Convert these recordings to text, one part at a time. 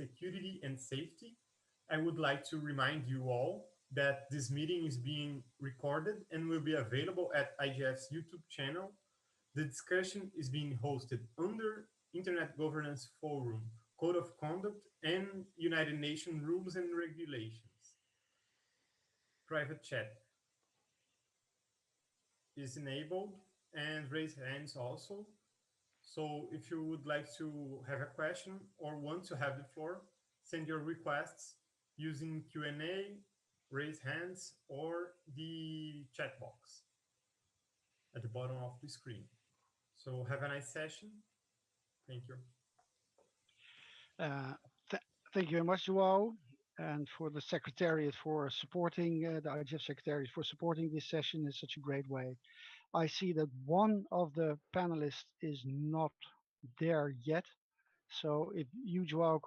security and safety. I would like to remind you all that this meeting is being recorded and will be available at IGF's YouTube channel. The discussion is being hosted under Internet Governance Forum, Code of Conduct, and United Nations Rules and Regulations. Private chat is enabled and raise hands also. So if you would like to have a question or want to have the floor, send your requests using Q&A, raise hands, or the chat box at the bottom of the screen. So have a nice session. Thank you. Uh, th Thank you very much, Joao, and for the Secretariat for supporting the IGF Secretariat for supporting this session in such a great way. I see that one of the panelists is not there yet, so if you, Joao,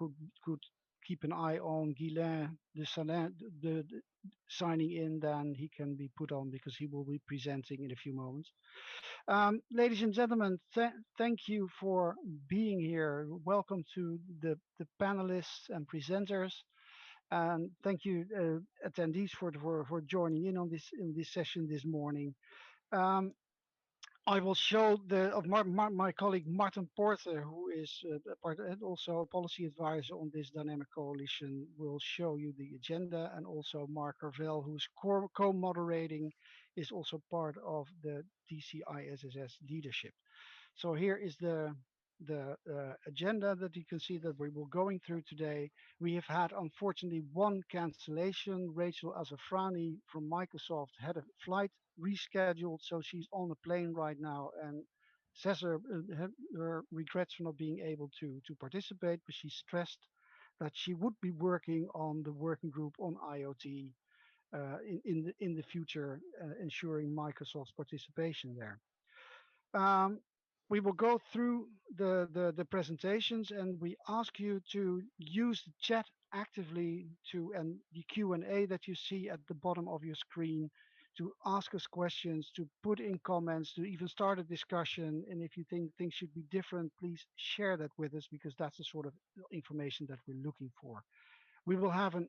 could keep an eye on Ghislain, the signing in, then he can be put on because he will be presenting in a few moments. Ladies and gentlemen, thank you for being here. Welcome to the panelists and presenters. And thank you, attendees, for joining in on this session this morning. Um, I will show my colleague Martin Porter, who is part and also a policy advisor on this dynamic coalition, will show you the agenda, and also Mark Carvel, who's co-moderating, is also part of the DC-ISSS leadership. So here is the agenda that you can see that we were going through today. We have had, unfortunately, one cancellation. Rachel Azafrani from Microsoft had a flight rescheduled, so she's on a plane right now and says her regrets for not being able to participate, but she stressed that she would be working on the working group on IoT in the future, ensuring Microsoft's participation there. Um, we will go through the presentations, and we ask you to use the chat actively and the Q&A that you see at the bottom of your screen to ask us questions, to put in comments, to even start a discussion. And if you think things should be different, please share that with us, because that's the sort of information that we're looking for. We will have an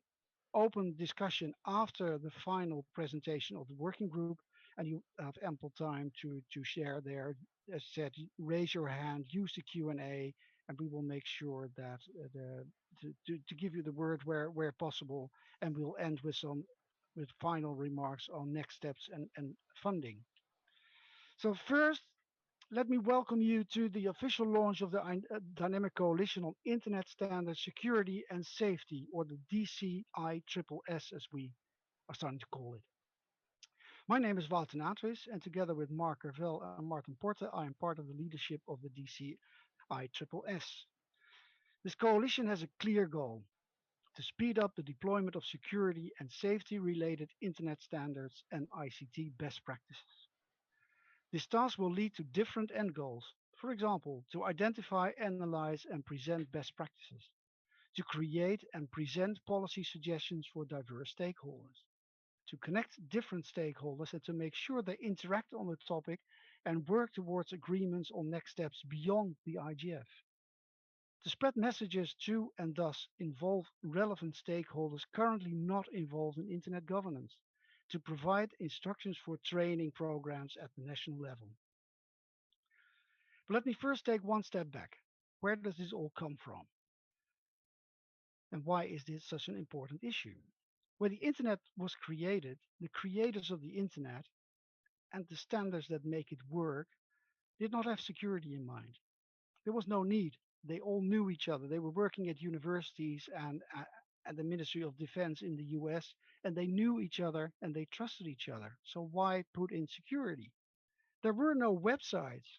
open discussion after the final presentation of the working group, and you have ample time to share there. As said, raise your hand, use the Q&A, and we will make sure that to give you the word where possible, and we'll end with final remarks on next steps and funding. So first, let me welcome you to the official launch of the Dynamic Coalition on Internet Standards, Security and Safety, or the DC-ISSS as we are starting to call it. My name is Wouter Natwis, and together with Mark Carvel and Martin Porte, I am part of the leadership of the DC-ISSS. This coalition has a clear goal: to speed up the deployment of security and safety related Internet standards and ICT best practices. This task will lead to different end goals. For example, to identify, analyze, and present best practices, to create and present policy suggestions for diverse stakeholders, to connect different stakeholders and to make sure they interact on the topic and work towards agreements on next steps beyond the IGF, to spread messages to and thus involve relevant stakeholders currently not involved in internet governance, to provide instructions for training programs at the national level. But let me first take one step back. Where does this all come from? And why is this such an important issue? When the internet was created, the creators of the internet and the standards that make it work did not have security in mind. There was no need. They all knew each other. They were working at universities and at the Ministry of Defense in the US, and they knew each other and they trusted each other. So why put in security? There were no websites.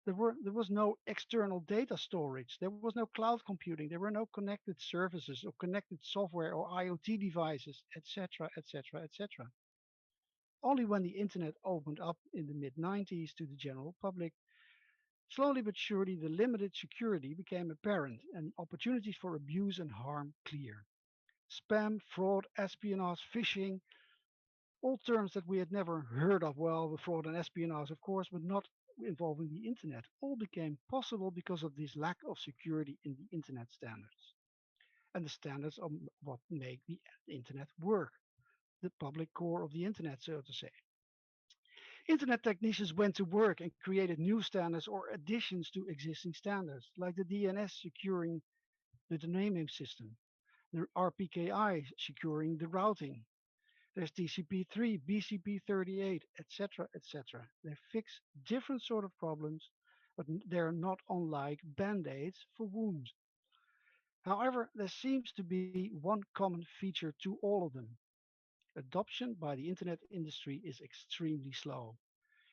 There was no external data storage. There was no cloud computing. There were no connected services or connected software or IoT devices, etc., etc., etc. Only when the internet opened up in the mid 90s to the general public, slowly but surely the limited security became apparent and opportunities for abuse and harm clear. Spam, fraud, espionage, phishing, all terms that we had never heard of. Well, the fraud and espionage, of course, but not involving the internet, all became possible because of this lack of security in the internet standards. and the standards of what make the internet work, the public core of the internet, so to say. Internet technicians went to work and created new standards or additions to existing standards, like the DNS securing the naming system, the RPKI securing the routing. There's TCP3, BCP38, etc., etc. They fix different sort of problems, but they're not unlike band-aids for wounds. However, there seems to be one common feature to all of them. Adoption by the internet industry is extremely slow.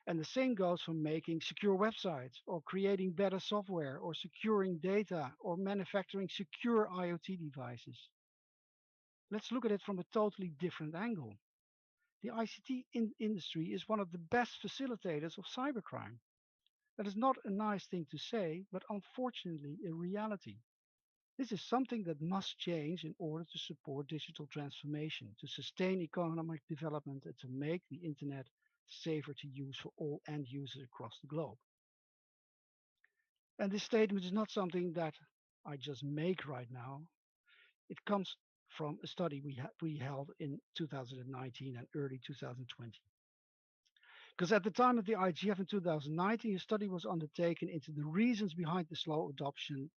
And the same goes for making secure websites or creating better software or securing data or manufacturing secure IoT devices. Let's look at it from a totally different angle. The ICT industry is one of the best facilitators of cybercrime. That is not a nice thing to say, but unfortunately a reality. This is something that must change in order to support digital transformation, to sustain economic development, and to make the internet safer to use for all end users across the globe. And this statement is not something that I just make right now. It comes from a study we held in 2019 and early 2020. Because at the time of the IGF in 2019, a study was undertaken into the reasons behind the slow adoption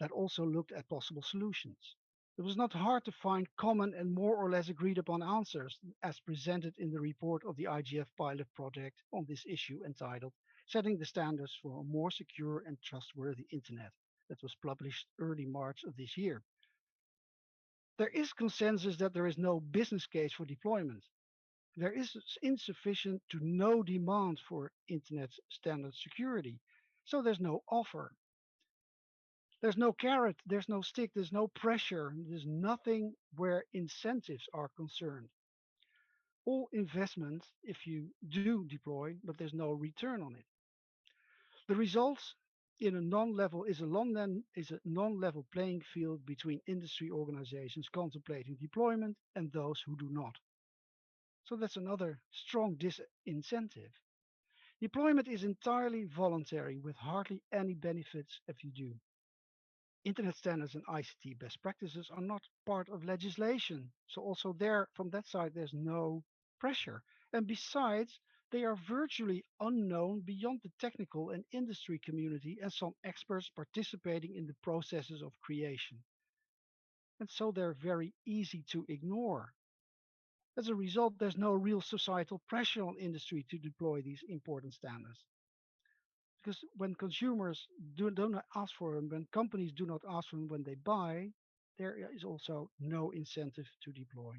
that also looked at possible solutions. It was not hard to find common and more or less agreed upon answers as presented in the report of the IGF pilot project on this issue entitled Setting the Standards for a More Secure and Trustworthy Internet that was published early March of this year. There is consensus that there is no business case for deployment. There is insufficient to no demand for internet standard security. So there's no offer. There's no carrot, there's no stick, there's no pressure, there's nothing where incentives are concerned. All investment if you do deploy, but there's no return on it. The results in a non-level is a non-level playing field between industry organizations contemplating deployment and those who do not. So that's another strong disincentive. Deployment is entirely voluntary with hardly any benefits if you do. Internet standards and ICT best practices are not part of legislation. So also there, from that side, there's no pressure. And besides, they are virtually unknown beyond the technical and industry community and some experts participating in the processes of creation. And so they're very easy to ignore. As a result, there's no real societal pressure on industry to deploy these important standards. Because when consumers don't ask for them, when companies do not ask for them when they buy, there is also no incentive to deploy.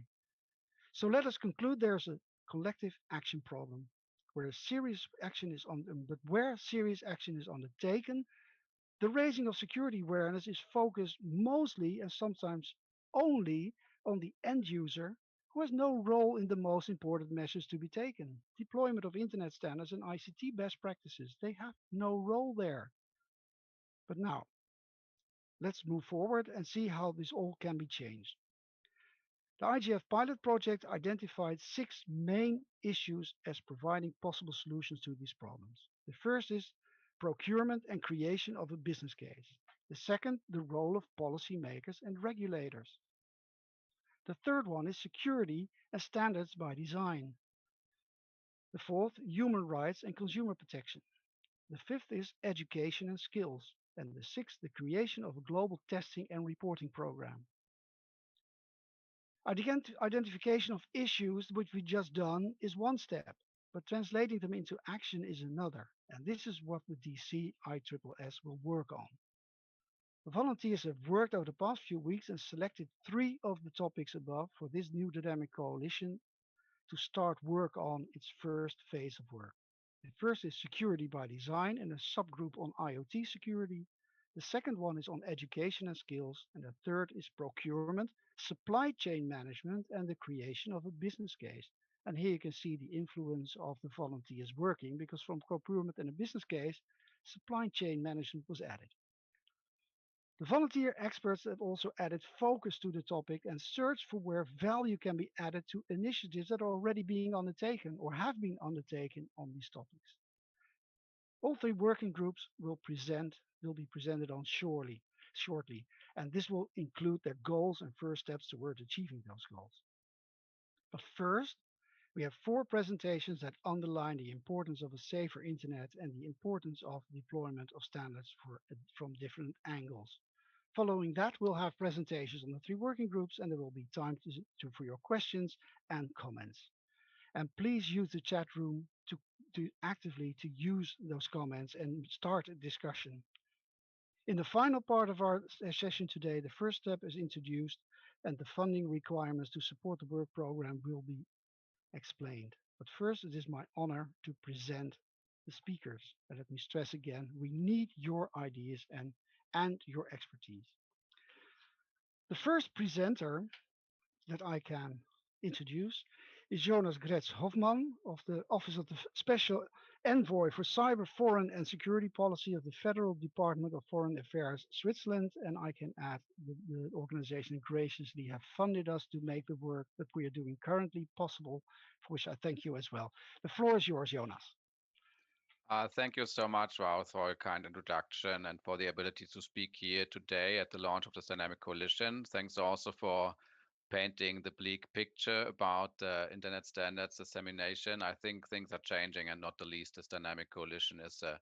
So let us conclude there's a collective action problem where serious action is on, but where serious action is undertaken, the raising of security awareness is focused mostly and sometimes only on the end user who has no role in the most important measures to be taken. Deployment of internet standards and ICT best practices, they have no role there. But now, let's move forward and see how this all can be changed. The IGF pilot project identified six main issues as providing possible solutions to these problems. The first is procurement and creation of a business case. The second, the role of policymakers and regulators. The third one is security and standards by design. The fourth, human rights and consumer protection. The fifth is education and skills. And the sixth, the creation of a global testing and reporting program. Identification of issues, which we just done, is one step, but translating them into action is another. And this is what the DC-ISSS will work on. The volunteers have worked over the past few weeks and selected three of the topics above for this new dynamic coalition to start work on its first phase of work. The first is security by design and a subgroup on IoT security. The second one is on education and skills. And the third is procurement, supply chain management, and the creation of a business case. And here you can see the influence of the volunteers working because from procurement and a business case, supply chain management was added. The volunteer experts have also added focus to the topic and searched for where value can be added to initiatives that are already being undertaken or have been undertaken on these topics. All three working groups will be presented on shortly. shortly, and this will include their goals and first steps toward achieving those goals. But first, we have four presentations that underline the importance of a safer internet and the importance of deployment of standards from different angles. Following that, we'll have presentations on the three working groups, and there will be time for your questions and comments. And please use the chat room to actively to use those comments and start a discussion. In the final part of our session today, the first step is introduced, and the funding requirements to support the work program will be explained. But first, it is my honor to present the speakers. And let me stress again, we need your ideas and your expertise. The first presenter that I can introduce is Jonas Gretz Hofman of the Office of the Special Envoy for Cyber, Foreign and Security Policy of the Federal Department of Foreign Affairs, Switzerland. And I can add the organization graciously have funded us to make the work that we are doing currently possible, for which I thank you as well. The floor is yours, Jonas. Thank you so much, Rao, for a kind introduction and for the ability to speak here today at the launch of this Dynamic Coalition. Thanks also for painting the bleak picture about internet standards dissemination. I think things are changing, and not the least, this Dynamic Coalition is a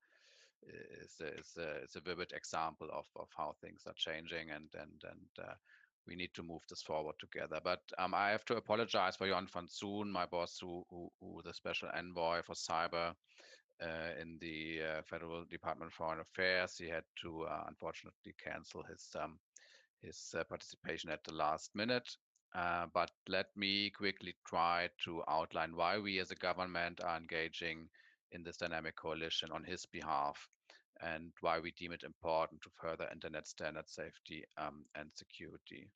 vivid example of how things are changing, and we need to move this forward together. But I have to apologize for Jan Fanzun, my boss, who the special envoy for cyber in the Federal Department of Foreign Affairs. He had to unfortunately cancel his participation at the last minute. But let me quickly try to outline why we as a government are engaging in this dynamic coalition on his behalf, and why we deem it important to further internet standard safety and security.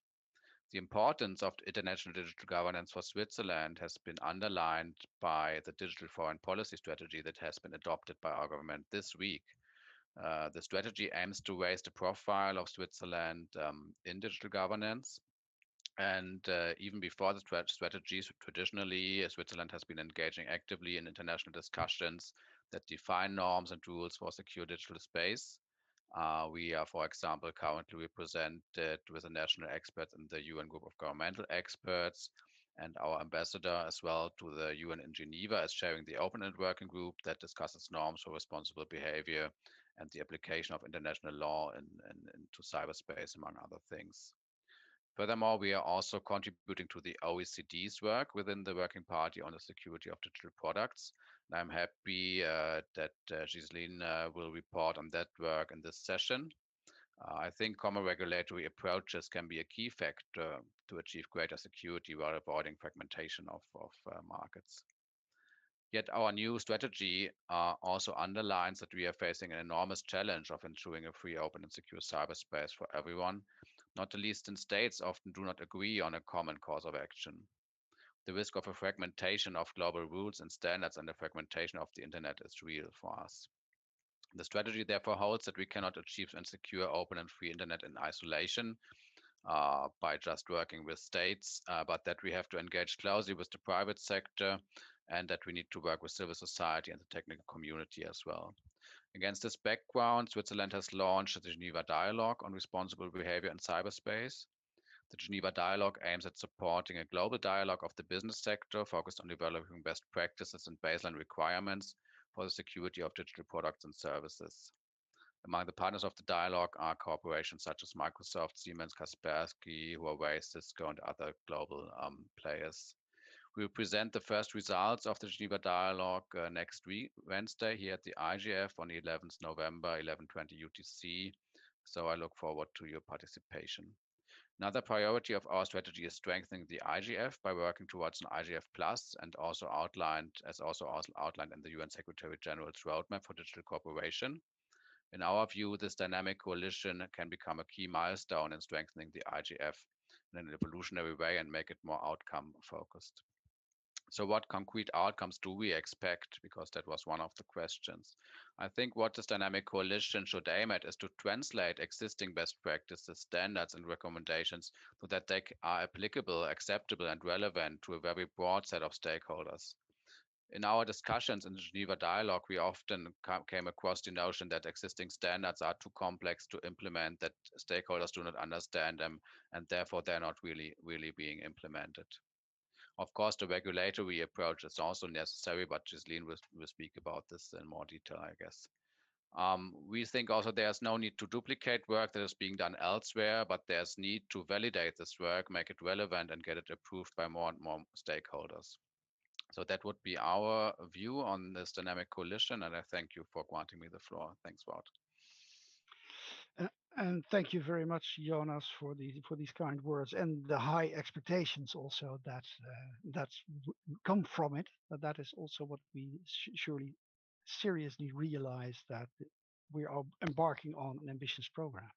The importance of international digital governance for Switzerland has been underlined by the digital foreign policy strategy that has been adopted by our government this week. The strategy aims to raise the profile of Switzerland in digital governance. And even before the strategies, traditionally, Switzerland has been engaging actively in international discussions that define norms and rules for secure digital space. We are, for example, currently represented with a national expert in the UN Group of Governmental Experts, and our ambassador as well to the UN in Geneva is chairing the Open Net Working Group that discusses norms for responsible behavior and the application of international law into cyberspace, among other things. Furthermore, we are also contributing to the OECD's work within the Working Party on the security of digital products. And I'm happy that Ghislain will report on that work in this session. I think common regulatory approaches can be a key factor to achieve greater security while avoiding fragmentation of markets. Yet our new strategy also underlines that we are facing an enormous challenge of ensuring a free, open, and secure cyberspace for everyone, not the least in states often do not agree on a common course of action. The risk of a fragmentation of global rules and standards and the fragmentation of the internet is real for us. The strategy therefore holds that we cannot achieve a secure, open, and free internet in isolation by just working with states, but that we have to engage closely with the private sector, and that we need to work with civil society and the technical community as well. Against this background, Switzerland has launched the Geneva Dialogue on Responsible Behavior in Cyberspace. The Geneva Dialogue aims at supporting a global dialogue of the business sector focused on developing best practices and baseline requirements for the security of digital products and services. Among the partners of the dialogue are corporations such as Microsoft, Siemens, Kaspersky, Huawei, Cisco, and other global players. We will present the first results of the Geneva Dialogue next week, Wednesday, here at the IGF on the 11th November, 11:20 UTC. So I look forward to your participation. Another priority of our strategy is strengthening the IGF by working towards an IGF Plus, and also outlined in the UN Secretary General's roadmap for digital cooperation. In our view, this dynamic coalition can become a key milestone in strengthening the IGF in an evolutionary way and make it more outcome focused. So what concrete outcomes do we expect? Because that was one of the questions. I think what this dynamic coalition should aim at is to translate existing best practices, standards, and recommendations so that they are applicable, acceptable, and relevant to a very broad set of stakeholders. in our discussions in the Geneva dialogue, we often came across the notion that existing standards are too complex to implement, that stakeholders do not understand them, and therefore they're not really being implemented. Of course, the regulatory approach is also necessary, but Ghislain will speak about this in more detail, I guess. We think also there's no need to duplicate work that is being done elsewhere, but there's need to validate this work, make it relevant, and get it approved by more and more stakeholders. So that would be our view on this dynamic coalition, and I thank you for granting me the floor. Thanks, Wout. And thank you very much, Jonas, for these kind words and the high expectations also that come from it. That is also what we surely seriously realize, that we are embarking on an ambitious program.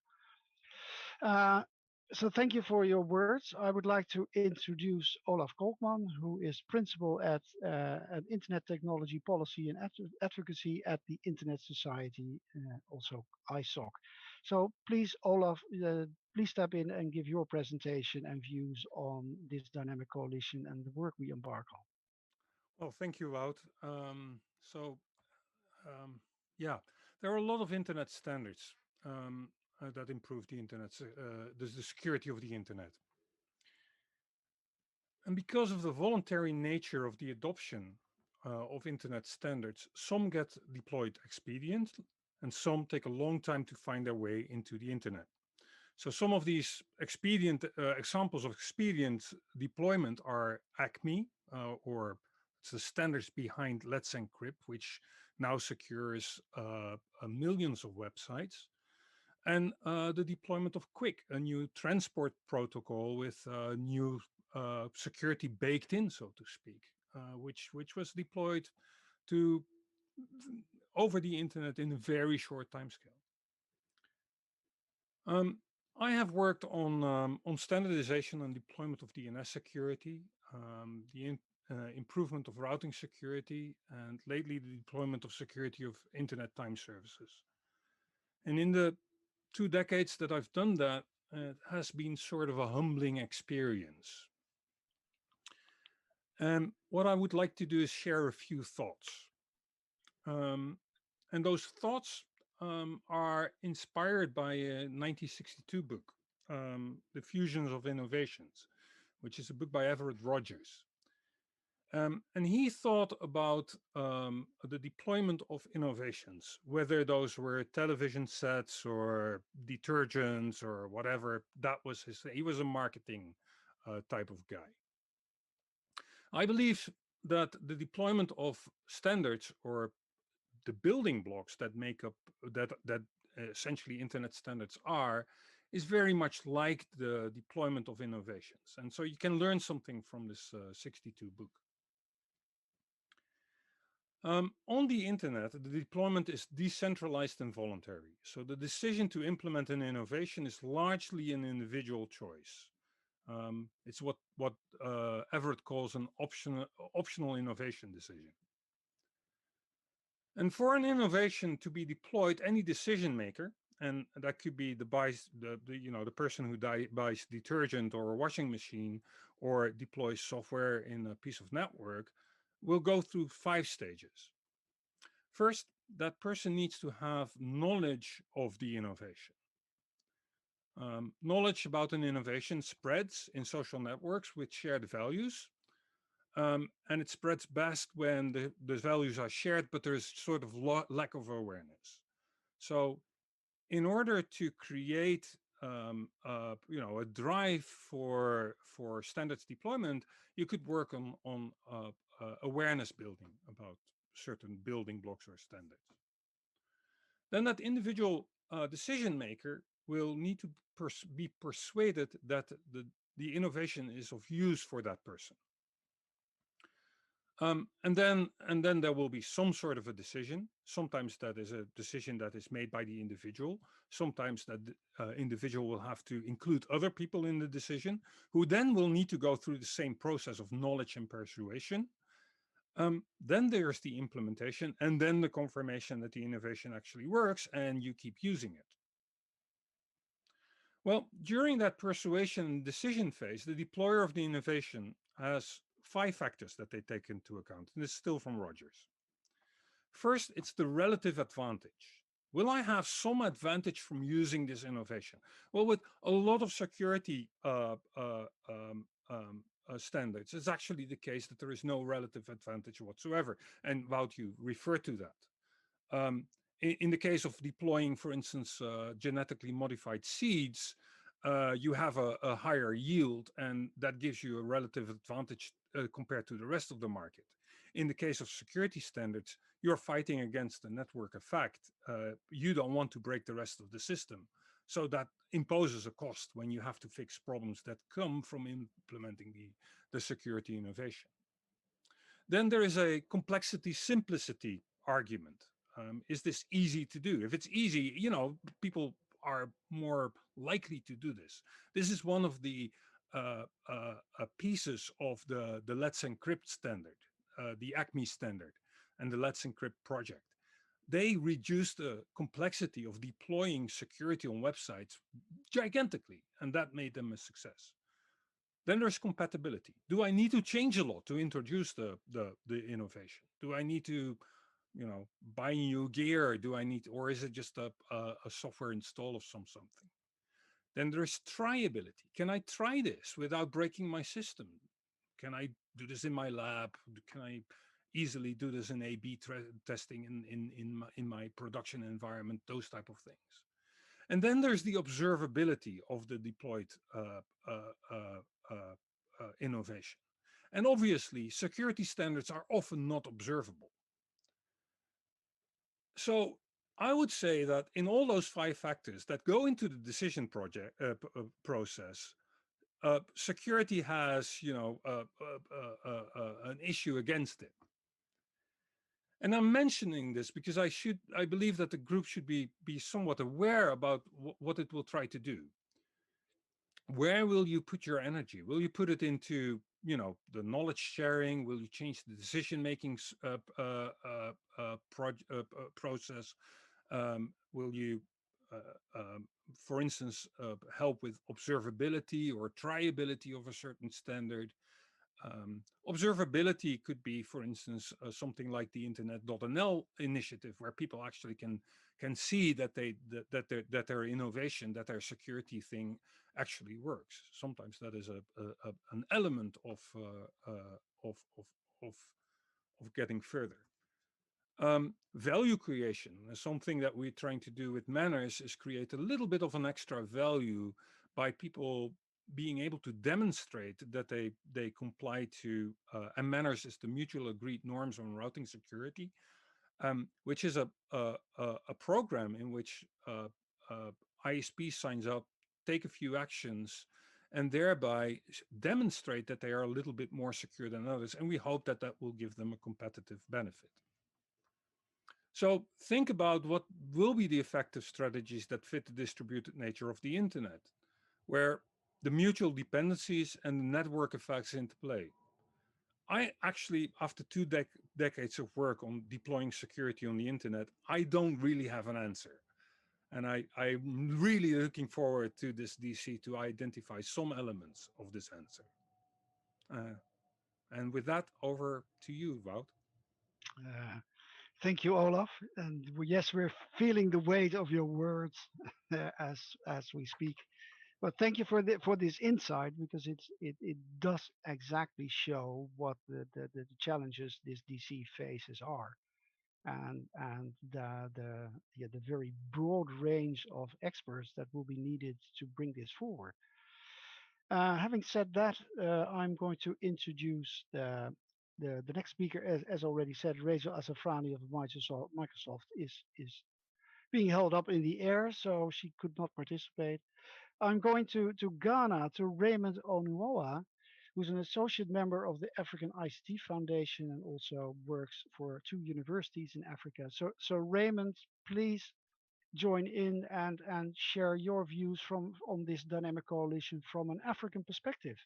So thank you for your words. I would like to introduce Olaf Kolkman, who is principal at Internet Technology Policy and Advocacy at the Internet Society, also ISOC. So please, Olaf, please step in and give your presentation and views on this dynamic coalition and the work we embark on. Well, thank you, Wout. Yeah, there are a lot of internet standards that improve the internet, the security of the internet. And because of the voluntary nature of the adoption of internet standards, some get deployed expedient and some take a long time to find their way into the internet. So some of these expedient examples of expedient deployment are ACME, or it's the standards behind Let's Encrypt, which now secures millions of websites. And the deployment of QUIC, a new transport protocol with new security baked in, so to speak, which was deployed to over the internet in a very short time scale. I have worked on standardization and deployment of DNS security, the improvement of routing security, and lately the deployment of security of internet time services. And in the 2 decades that I've done that, it has been sort of a humbling experience. And what I would like to do is share a few thoughts. And those thoughts are inspired by a 1962 book, The Fusions of Innovations, which is a book by Everett Rogers. And he thought about the deployment of innovations, whether those were television sets or detergents or whatever. That was he was a marketing type of guy. I believe that the deployment of standards, or the building blocks that make up that essentially internet standards are, is very much like the deployment of innovations. And so you can learn something from this 62 book. On the internet, the deployment is decentralized and voluntary. So the decision to implement an innovation is largely an individual choice. It's what Everett calls an optional innovation decision. And for an innovation to be deployed, any decision maker, and that could be the person who buys detergent or a washing machine or deploys software in a piece of network, will go through 5 stages. First, that person needs to have knowledge of the innovation. Knowledge about an innovation spreads in social networks with shared values. And it spreads best when the values are shared, but there's sort of lack of awareness. So in order to create a drive for standards deployment, you could work on awareness building about certain building blocks or standards. Then that individual decision maker will need to be persuaded that the innovation is of use for that person. And then there will be some sort of a decision. Sometimes that is a decision that is made by the individual. Sometimes that individual will have to include other people in the decision, who then will need to go through the same process of knowledge and persuasion. Then there's the implementation, and then the confirmation that the innovation actually works and you keep using it. Well, during that persuasion and decision phase, the deployer of the innovation has 5 factors that they take into account. And this is still from Rogers. First, it's the relative advantage. Will I have some advantage from using this innovation? Well, with a lot of security standards, it's actually the case that there is no relative advantage whatsoever. And Wout, you refer to that. In the case of deploying, for instance, genetically modified seeds, you have a higher yield, and that gives you a relative advantage compared to the rest of the market. In the case of security standards, you're fighting against the network effect. You don't want to break the rest of the system. So that imposes a cost when you have to fix problems that come from implementing the security innovation. Then there is a complexity simplicity argument. Is this easy to do? If it's easy, you know, people are more likely to do this. This is one of the pieces of the Let's Encrypt standard, the ACME standard, and the Let's Encrypt project. They reduced the complexity of deploying security on websites gigantically, and that made them a success. Then there's compatibility. Do I need to change a lot to introduce the innovation? Do I need to, you know, buy new gear? Do I need, or is it just a software install of something? Then there's tryability. Can I try this without breaking my system? Can I do this in my lab? Can I easily do this in A/B testing in my production environment? Those type of things. And then there's the observability of the deployed innovation. And obviously, security standards are often not observable. So I would say that in all those 5 factors that go into the decision process, security has, you know, an issue against it. And I'm mentioning this because I believe that the group should be somewhat aware about what it will try to do. Where will you put your energy? Will you put it into, you know, the knowledge sharing? Will you change the decision-making process? Will you, for instance, help with observability or tryability of a certain standard? Observability could be, for instance, something like the Internet.nl initiative, where people actually can see that their innovation, that their security thing actually works. Sometimes that is an element of getting further. Value creation, something that we're trying to do with Manners, is create a little bit of an extra value by people being able to demonstrate that they comply to, and Manners is the mutual agreed norms on routing security, which is a program in which ISP signs up, take a few actions, and thereby demonstrate that they are a little bit more secure than others. And we hope that that will give them a competitive benefit. So think about what will be the effective strategies that fit the distributed nature of the internet, where the mutual dependencies and the network effects into play. I actually, after 2 decades of work on deploying security on the internet, I don't really have an answer. And I'm really looking forward to this DC to identify some elements of this answer. And with that, over to you, Wout. Thank you, Olaf. And yes, we're feeling the weight of your words as we speak. But thank you for this insight, because it does exactly show what the challenges this DC faces are, and the very broad range of experts that will be needed to bring this forward. Having said that, I'm going to introduce the next speaker. As already said, Rachel Azafrani of Microsoft is being held up in the air, so she could not participate. I'm going to Ghana, to Raymond Onuoha, who's an associate member of the African ICT Foundation and also works for 2 universities in Africa. So Raymond, please join in and share your views on this dynamic coalition from an African perspective.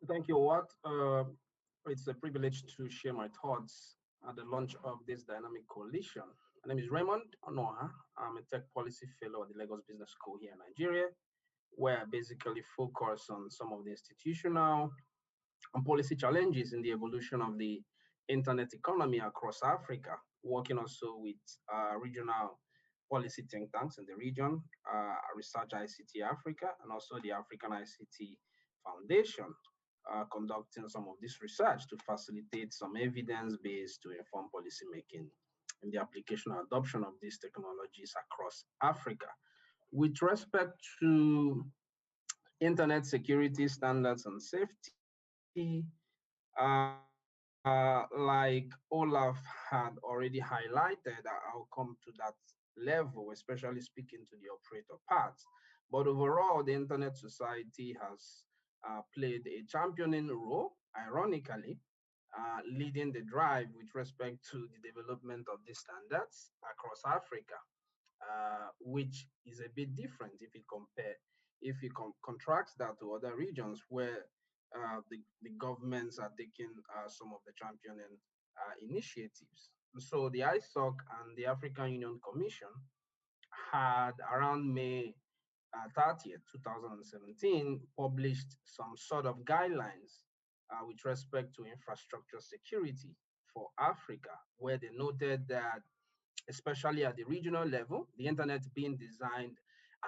Thank you, Wout. It's a privilege to share my thoughts at the launch of this dynamic coalition. My name is Raymond Onuoha. I'm a tech policy fellow at the Lagos Business School here in Nigeria, where I basically focus on some of the institutional and policy challenges in the evolution of the internet economy across Africa, working also with regional policy think tanks in the region, Research ICT Africa, and also the African ICT Foundation, conducting some of this research to facilitate some evidence base to inform policy making in the application and adoption of these technologies across Africa. With respect to internet security standards and safety, like Olaf had already highlighted, I'll come to that level, especially speaking to the operator parts. But overall, the internet society has played a championing role, ironically, leading the drive with respect to the development of these standards across Africa, which is a bit different if you contrast that to other regions where the governments are taking some of the championing initiatives. So the ISOC and the African Union Commission had around May 30th, 2017, published some sort of guidelines with respect to infrastructure security for Africa, where they noted that, especially at the regional level, the internet being designed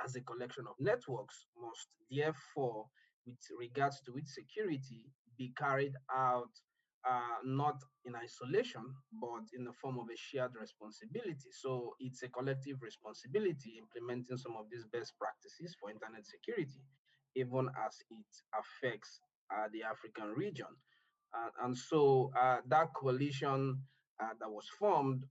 as a collection of networks must therefore, with regards to its security, be carried out not in isolation, but in the form of a shared responsibility. So it's a collective responsibility implementing some of these best practices for internet security, even as it affects the African region. And so that coalition that was formed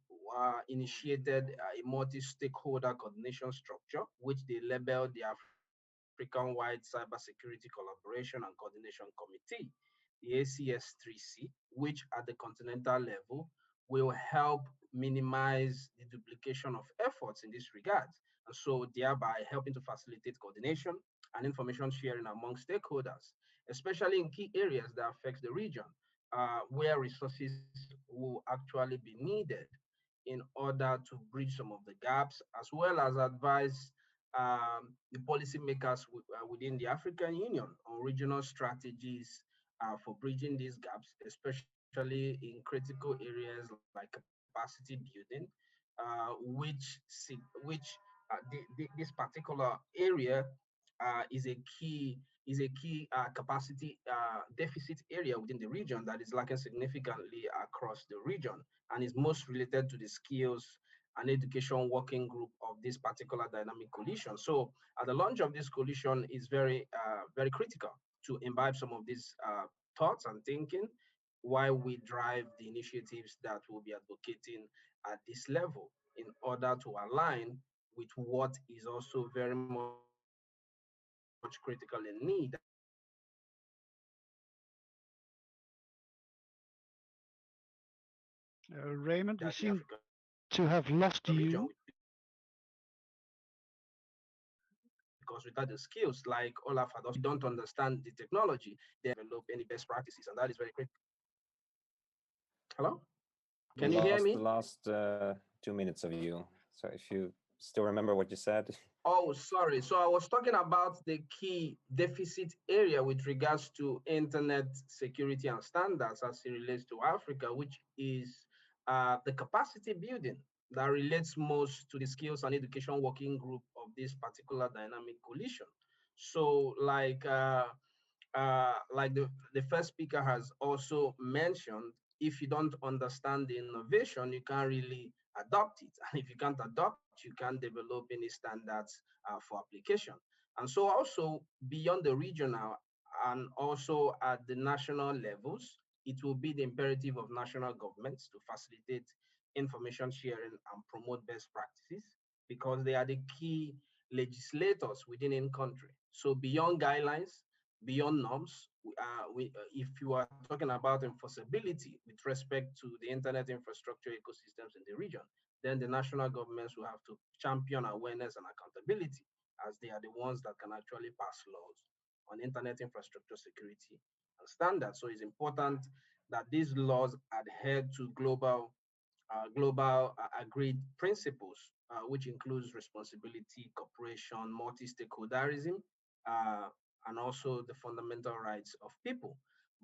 initiated a multi-stakeholder coordination structure, which they labeled the African-wide Cybersecurity Collaboration and Coordination Committee, the ACS3C, which at the continental level will help minimize the duplication of efforts in this regard, and so thereby helping to facilitate coordination and information sharing among stakeholders, especially in key areas that affect the region, where resources will actually be needed in order to bridge some of the gaps, as well as advise the policymakers within the African Union on regional strategies for bridging these gaps, especially in critical areas like capacity building, which this particular area is a key capacity deficit area within the region that is lacking significantly across the region and is most related to the skills and education working group of this particular dynamic coalition. So the launch of this coalition is very critical to imbibe some of these thoughts and thinking while we drive the initiatives that we'll be advocating at this level in order to align with what is also very much critical in need at the African region, which is Raymond, we seem to have lost you. because without the skills, like Olaf had also don't understand the technology, they develop any best practices, and that is very critical. Hello? We Can you hear lost me? the last 2 minutes of you. So if you still remember what you said. Oh, sorry. So I was talking about the key deficit area with regards to internet security and standards as it relates to Africa, which is the capacity building that relates most to the skills and education working group of this particular dynamic coalition. So like the first speaker has also mentioned, if you don't understand the innovation, you can't really adopt it. And if you can't adopt, you can't develop any standards for application. And so also beyond the regional and also at the national levels, it will be the imperative of national governments to facilitate information sharing and promote best practices because they are the key legislators within a country. So beyond guidelines, beyond norms, if you are talking about enforceability with respect to the internet infrastructure ecosystems in the region, then the national governments will have to champion awareness and accountability as they are the ones that can actually pass laws on internet infrastructure security and standards. So it's important that these laws adhere to global global agreed principles, which includes responsibility, cooperation, multi-stakeholderism, and also the fundamental rights of people.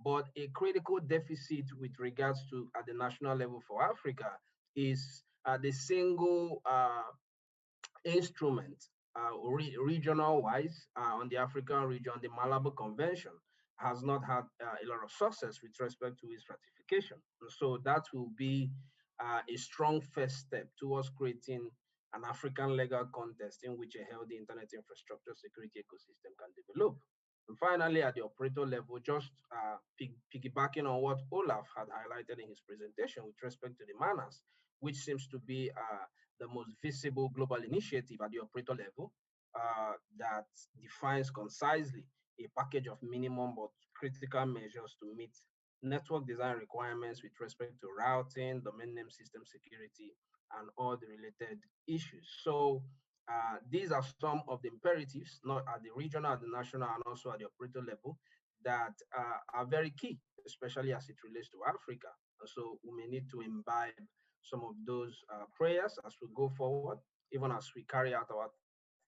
But a critical deficit with regards to at the national level for Africa is the single instrument regional wise on the African region. The Malabo Convention has not had a lot of success with respect to its ratification. And so that will be a strong first step towards creating an African legal context in which a healthy internet infrastructure security ecosystem can develop. And finally, at the operator level, just piggybacking on what Olaf had highlighted in his presentation with respect to the manners, which seems to be the most visible global initiative at the operator level that defines concisely a package of minimum but critical measures to meet network design requirements with respect to routing, domain name system security, and all the related issues. So these are some of the imperatives, not at the regional, at the national, and also at the operator level, that are very key, especially as it relates to Africa. And so we may need to imbibe some of those prayers as we go forward, even as we carry out our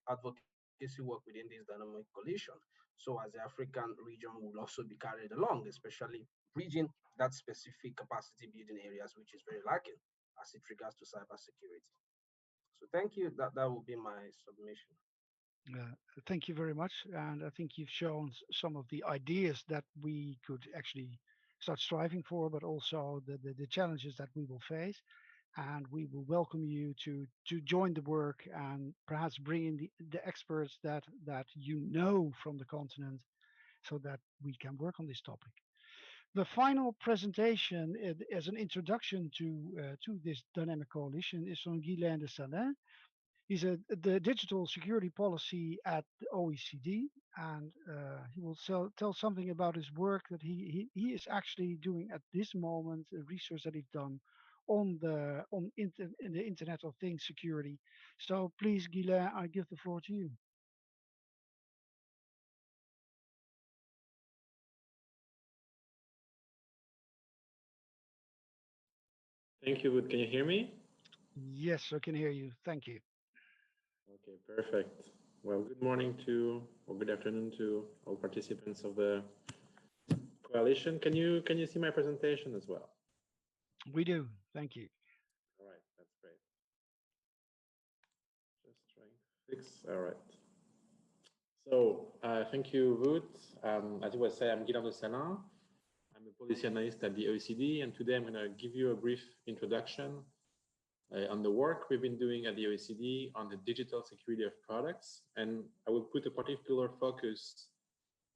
advocacy work within this dynamic coalition. So as the African region will also be carried along, especially bridging that specific capacity building areas, which is very lacking as it regards to cybersecurity. So thank you. That will be my submission. Thank you very much. And I think you've shown some of the ideas that we could actually start striving for, but also the challenges that we will face. And we will welcome you to join the work and perhaps bring in the experts that you know from the continent so that we can work on this topic. The final presentation as an introduction to this dynamic coalition is from Ghislain de Salins. He's the digital security policy at the OECD, and he will tell something about his work that he is actually doing at this moment, research that he's done on the Internet of Things security. So please, Ghislain, I give the floor to you. Thank you. Wood. Can you hear me? Yes, I can hear you. Thank you. Okay, perfect. Well, good morning or good afternoon to all participants of the coalition. Can you see my presentation as well? We do. Thank you. All right, that's great. Just trying to fix. All right. So thank you, Wood. As you were saying, I'm Ghislain de Salins. I'm a policy analyst at the OECD, and today I'm going to give you a brief introduction on the work we've been doing at the OECD on the digital security of products. And I will put a particular focus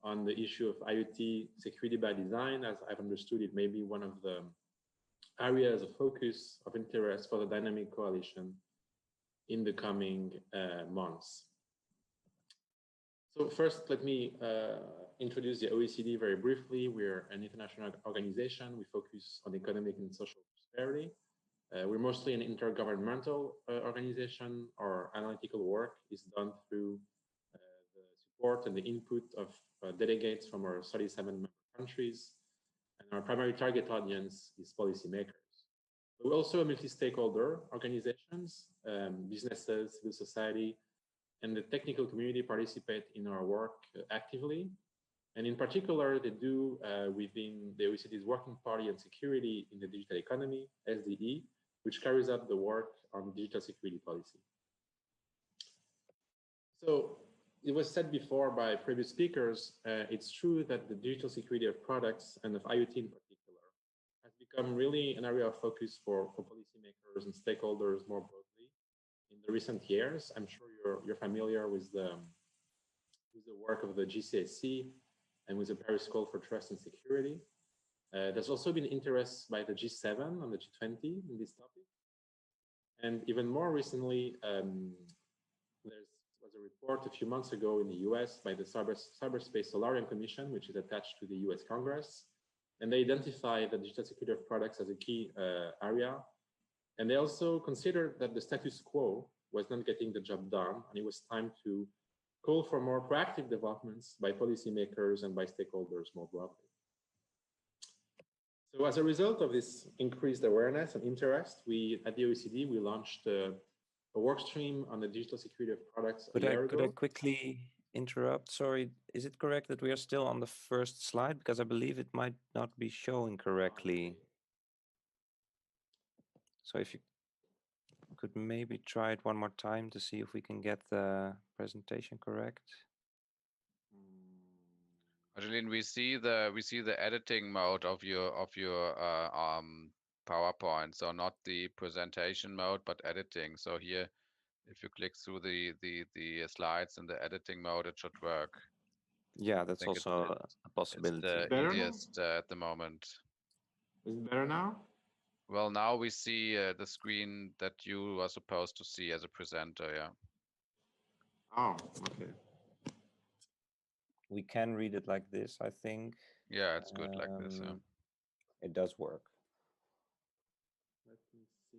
on the issue of IoT security by design. As I've understood, it may be one of the areas of focus of interest for the Dynamic Coalition in the coming months. So first, let me introduce the OECD very briefly. We're an international organization. We focus on economic and social prosperity. We're mostly an intergovernmental organization. Our analytical work is done through the support and the input of delegates from our 37 member countries. And our primary target audience is policymakers. We're also a multi-stakeholder organizations, businesses, civil society, and the technical community participate in our work actively. And in particular, they do within the OECD's Working Party on Security in the Digital Economy, SDE, which carries out the work on digital security policy. So it was said before by previous speakers, it's true that the digital security of products and of IoT in particular has become really an area of focus for policymakers and stakeholders more broadly in the recent years. I'm sure you're familiar with the work of the GCSC and with the Paris Call for Trust and Security. There's also been interest by the G7 and the G20 in this topic. And even more recently, there was a report a few months ago in the US by the Cyberspace Solarium Commission, which is attached to the US Congress. And they identified the digital security of products as a key area. And they also considered that the status quo was not getting the job done, and it was time to call for more proactive developments by policymakers and by stakeholders more broadly. So as a result of this increased awareness and interest, we at the OECD, we launched a work stream on the digital security of products a year ago. Could I quickly interrupt? Sorry, is it correct that we are still on the first slide? Because I believe it might not be showing correctly. So if you could maybe try it one more time to see if we can get the presentation correct. Ghislain, we see the editing mode of your PowerPoint, so not the presentation mode, but editing. So here, if you click through the slides in the editing mode, it should work. Yeah, that's also a possibility. It's the easiest at the moment. Is it better now? Well, now we see the screen that you are supposed to see as a presenter, yeah. Oh, okay. We can read it like this, I think. Yeah, it's good like this, yeah. It does work. Let me see.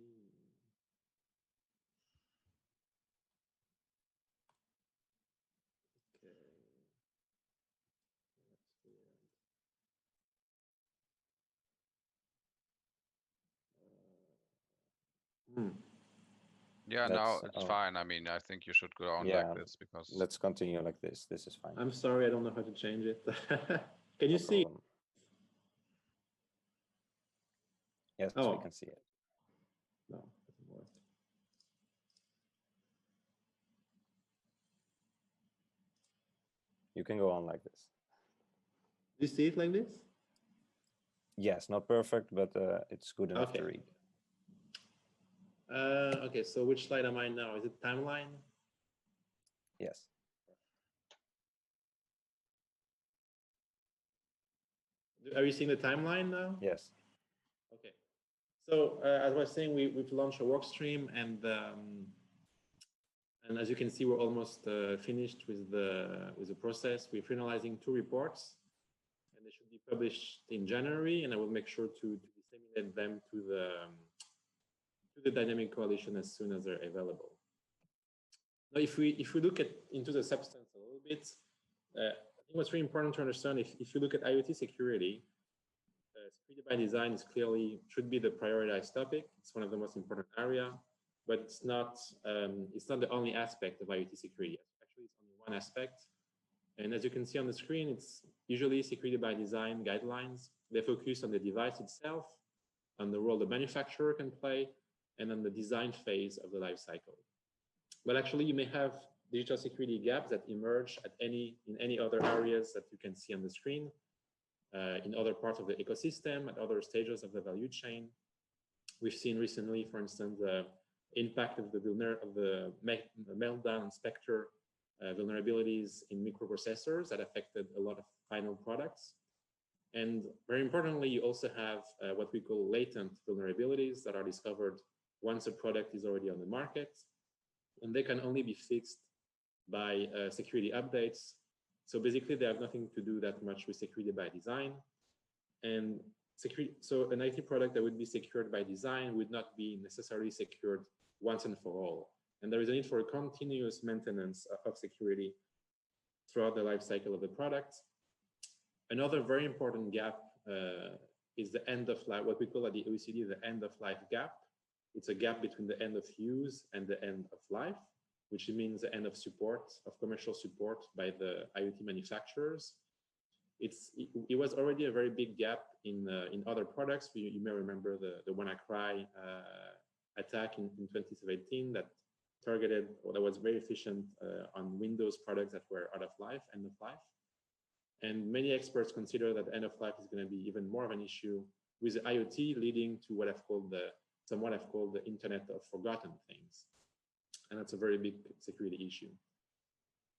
Okay. That's weird. Yeah, now it's fine. I mean, I think you should go on like this because. Let's continue like this. This is fine. I'm sorry, I don't know how to change it. Can you see? Yes, we can see it. No, it doesn't work. You can go on like this. Do you see it like this? Yes, not perfect, but it's good enough to read. Okay, so which slide am I now? Is it timeline? Yes. Are you seeing the timeline now? Yes. Okay. So as I was saying, we've launched a work stream, and as you can see, we're almost finished with the process. We're finalizing 2 reports, and they should be published in January. And I will make sure to disseminate them to the Dynamic Coalition as soon as they're available. Now, if we look into the substance a little bit, I think what's really important to understand, if you look at IoT security, security by design should be the prioritized topic. It's one of the most important area, but it's not the only aspect of IoT security. Actually, it's only one aspect. And as you can see on the screen, it's usually security by design guidelines. They focus on the device itself, on the role the manufacturer can play, and on the design phase of the life cycle. But actually, you may have digital security gaps that emerge in any other areas that you can see on the screen, in other parts of the ecosystem, at other stages of the value chain. We've seen recently, for instance, the impact of the meltdown and Spectre vulnerabilities in microprocessors that affected a lot of final products. And very importantly, you also have what we call latent vulnerabilities that are discovered once a product is already on the market, and they can only be fixed by security updates. So basically, they have nothing to do that much with security by design. And so an IT product that would be secured by design would not be necessarily secured once and for all. And there is a need for a continuous maintenance of security throughout the life cycle of the product. Another very important gap is the end of life, what we call at the OECD the end of life gap. It's a gap between the end of use and the end of life, which means the end of support, of commercial support by the IoT manufacturers. It was already a very big gap in other products. You may remember the WannaCry attack in 2017 that targeted, or that was very efficient on Windows products that were out of life, end of life. And many experts consider that end of life is going to be even more of an issue with the IoT, leading to what I've called the Internet of Forgotten Things. And that's a very big security issue.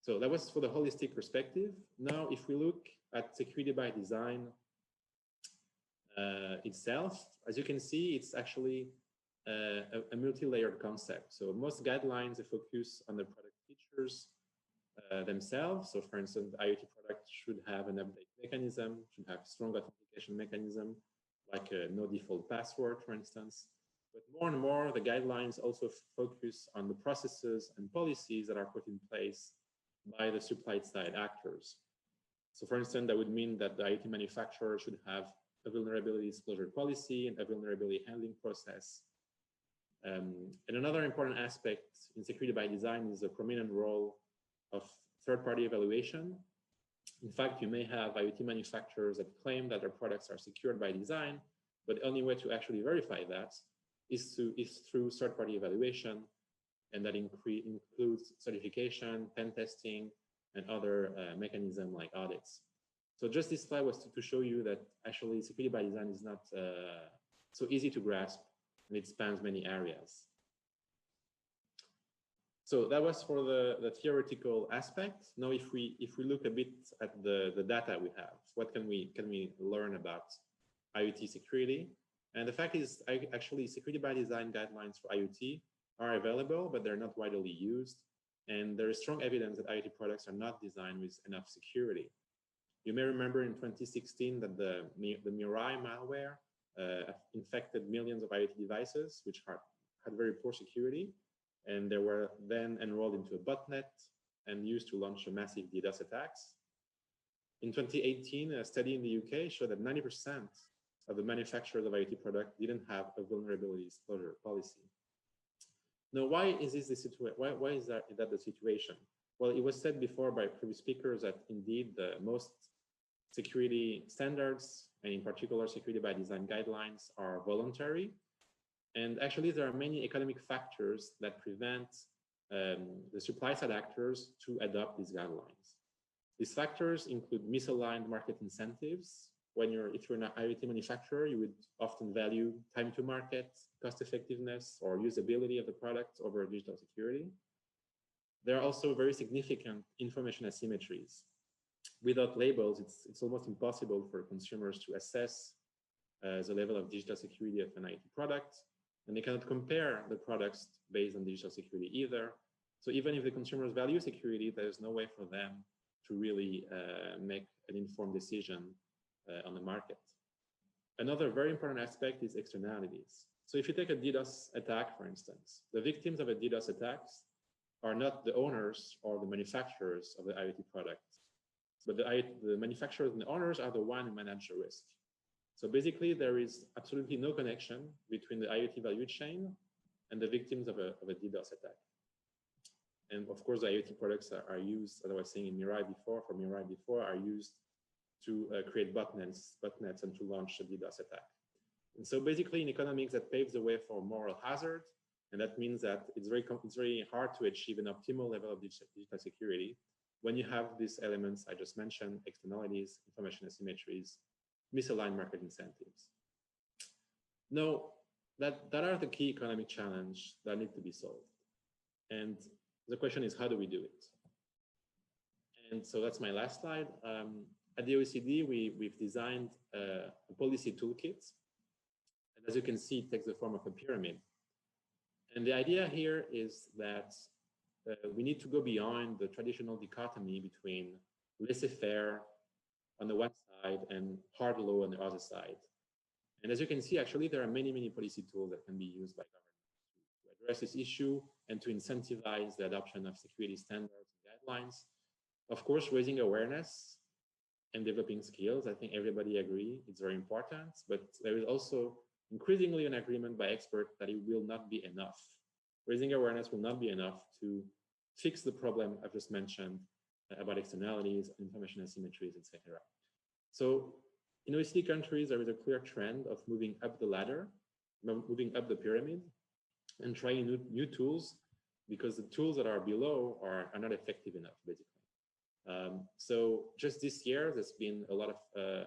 So that was for the holistic perspective. Now, if we look at security by design itself, as you can see, it's actually a multi-layered concept. So most guidelines, they focus on the product features themselves. So for instance, the IoT product should have an update mechanism, should have strong authentication mechanism, like a no default password, for instance. But more and more, the guidelines also focus on the processes and policies that are put in place by the supply side actors. So for instance, that would mean that the IoT manufacturer should have a vulnerability disclosure policy and a vulnerability handling process. And another important aspect in security by design is the prominent role of third-party evaluation. In fact, you may have IoT manufacturers that claim that their products are secured by design, but the only way to actually verify that is through third-party evaluation, and that includes certification, pen testing, and other mechanisms like audits. So just this slide was to show you that actually security by design is not so easy to grasp, and it spans many areas. So that was for the theoretical aspect. Now, if we look a bit at the data we have, what can we learn about IoT security? And the fact is, actually, security by design guidelines for IoT are available, but they're not widely used. And there is strong evidence that IoT products are not designed with enough security. You may remember in 2016 that the Mirai malware infected millions of IoT devices, which had very poor security. And they were then enrolled into a botnet and used to launch a massive DDoS attacks. In 2018, a study in the UK showed that 90% of the manufacturers of IoT products didn't have a vulnerability disclosure policy. Now, why is this the situation? Why is that the situation? Well, it was said before by previous speakers that indeed the most security standards, and in particular security by design guidelines, are voluntary. And actually, there are many economic factors that prevent the supply side actors to adopt these guidelines. These factors include misaligned market incentives. If you're an IoT manufacturer, you would often value time to market, cost effectiveness, or usability of the product over digital security. There are also very significant information asymmetries. Without labels, it's almost impossible for consumers to assess the level of digital security of an IoT product. And they cannot compare the products based on digital security either. So even if the consumers value security, there's no way for them to really make an informed decision on the market. Another very important aspect is externalities. So if you take a DDoS attack, for instance, the victims of a DDoS attacks are not the owners or the manufacturers of the IoT product, but the manufacturers and the owners are the one who manage the risk. So basically, there is absolutely no connection between the IoT value chain and the victims of a DDoS attack. And of course, the IoT products are used, as I was saying in Mirai before, are used to create botnets and to launch a DDoS attack. And so basically, in economics, that paves the way for moral hazard. And that means that it's very hard to achieve an optimal level of digital security when you have these elements I just mentioned: externalities, information asymmetries, misaligned market incentives. Now, that are the key economic challenges that need to be solved. And the question is, how do we do it? And so that's my last slide. At the OECD, we've designed a policy toolkit. And as you can see, it takes the form of a pyramid. And the idea here is that we need to go beyond the traditional dichotomy between laissez-faire on the one side and hard law on the other side. And as you can see, actually, there are many policy tools that can be used by governments to address this issue and to incentivize the adoption of security standards and guidelines. Of course, raising awareness and developing skills, I think everybody agree it's very important, but there is also increasingly an agreement by experts that it will not be enough. Raising awareness will not be enough to fix the problem I've just mentioned about externalities, information asymmetries, etc. So in OECD countries, there is a clear trend of moving up the ladder, moving up the pyramid, and trying new tools, because the tools that are below are not effective enough, basically. So just this year, there's been a lot of,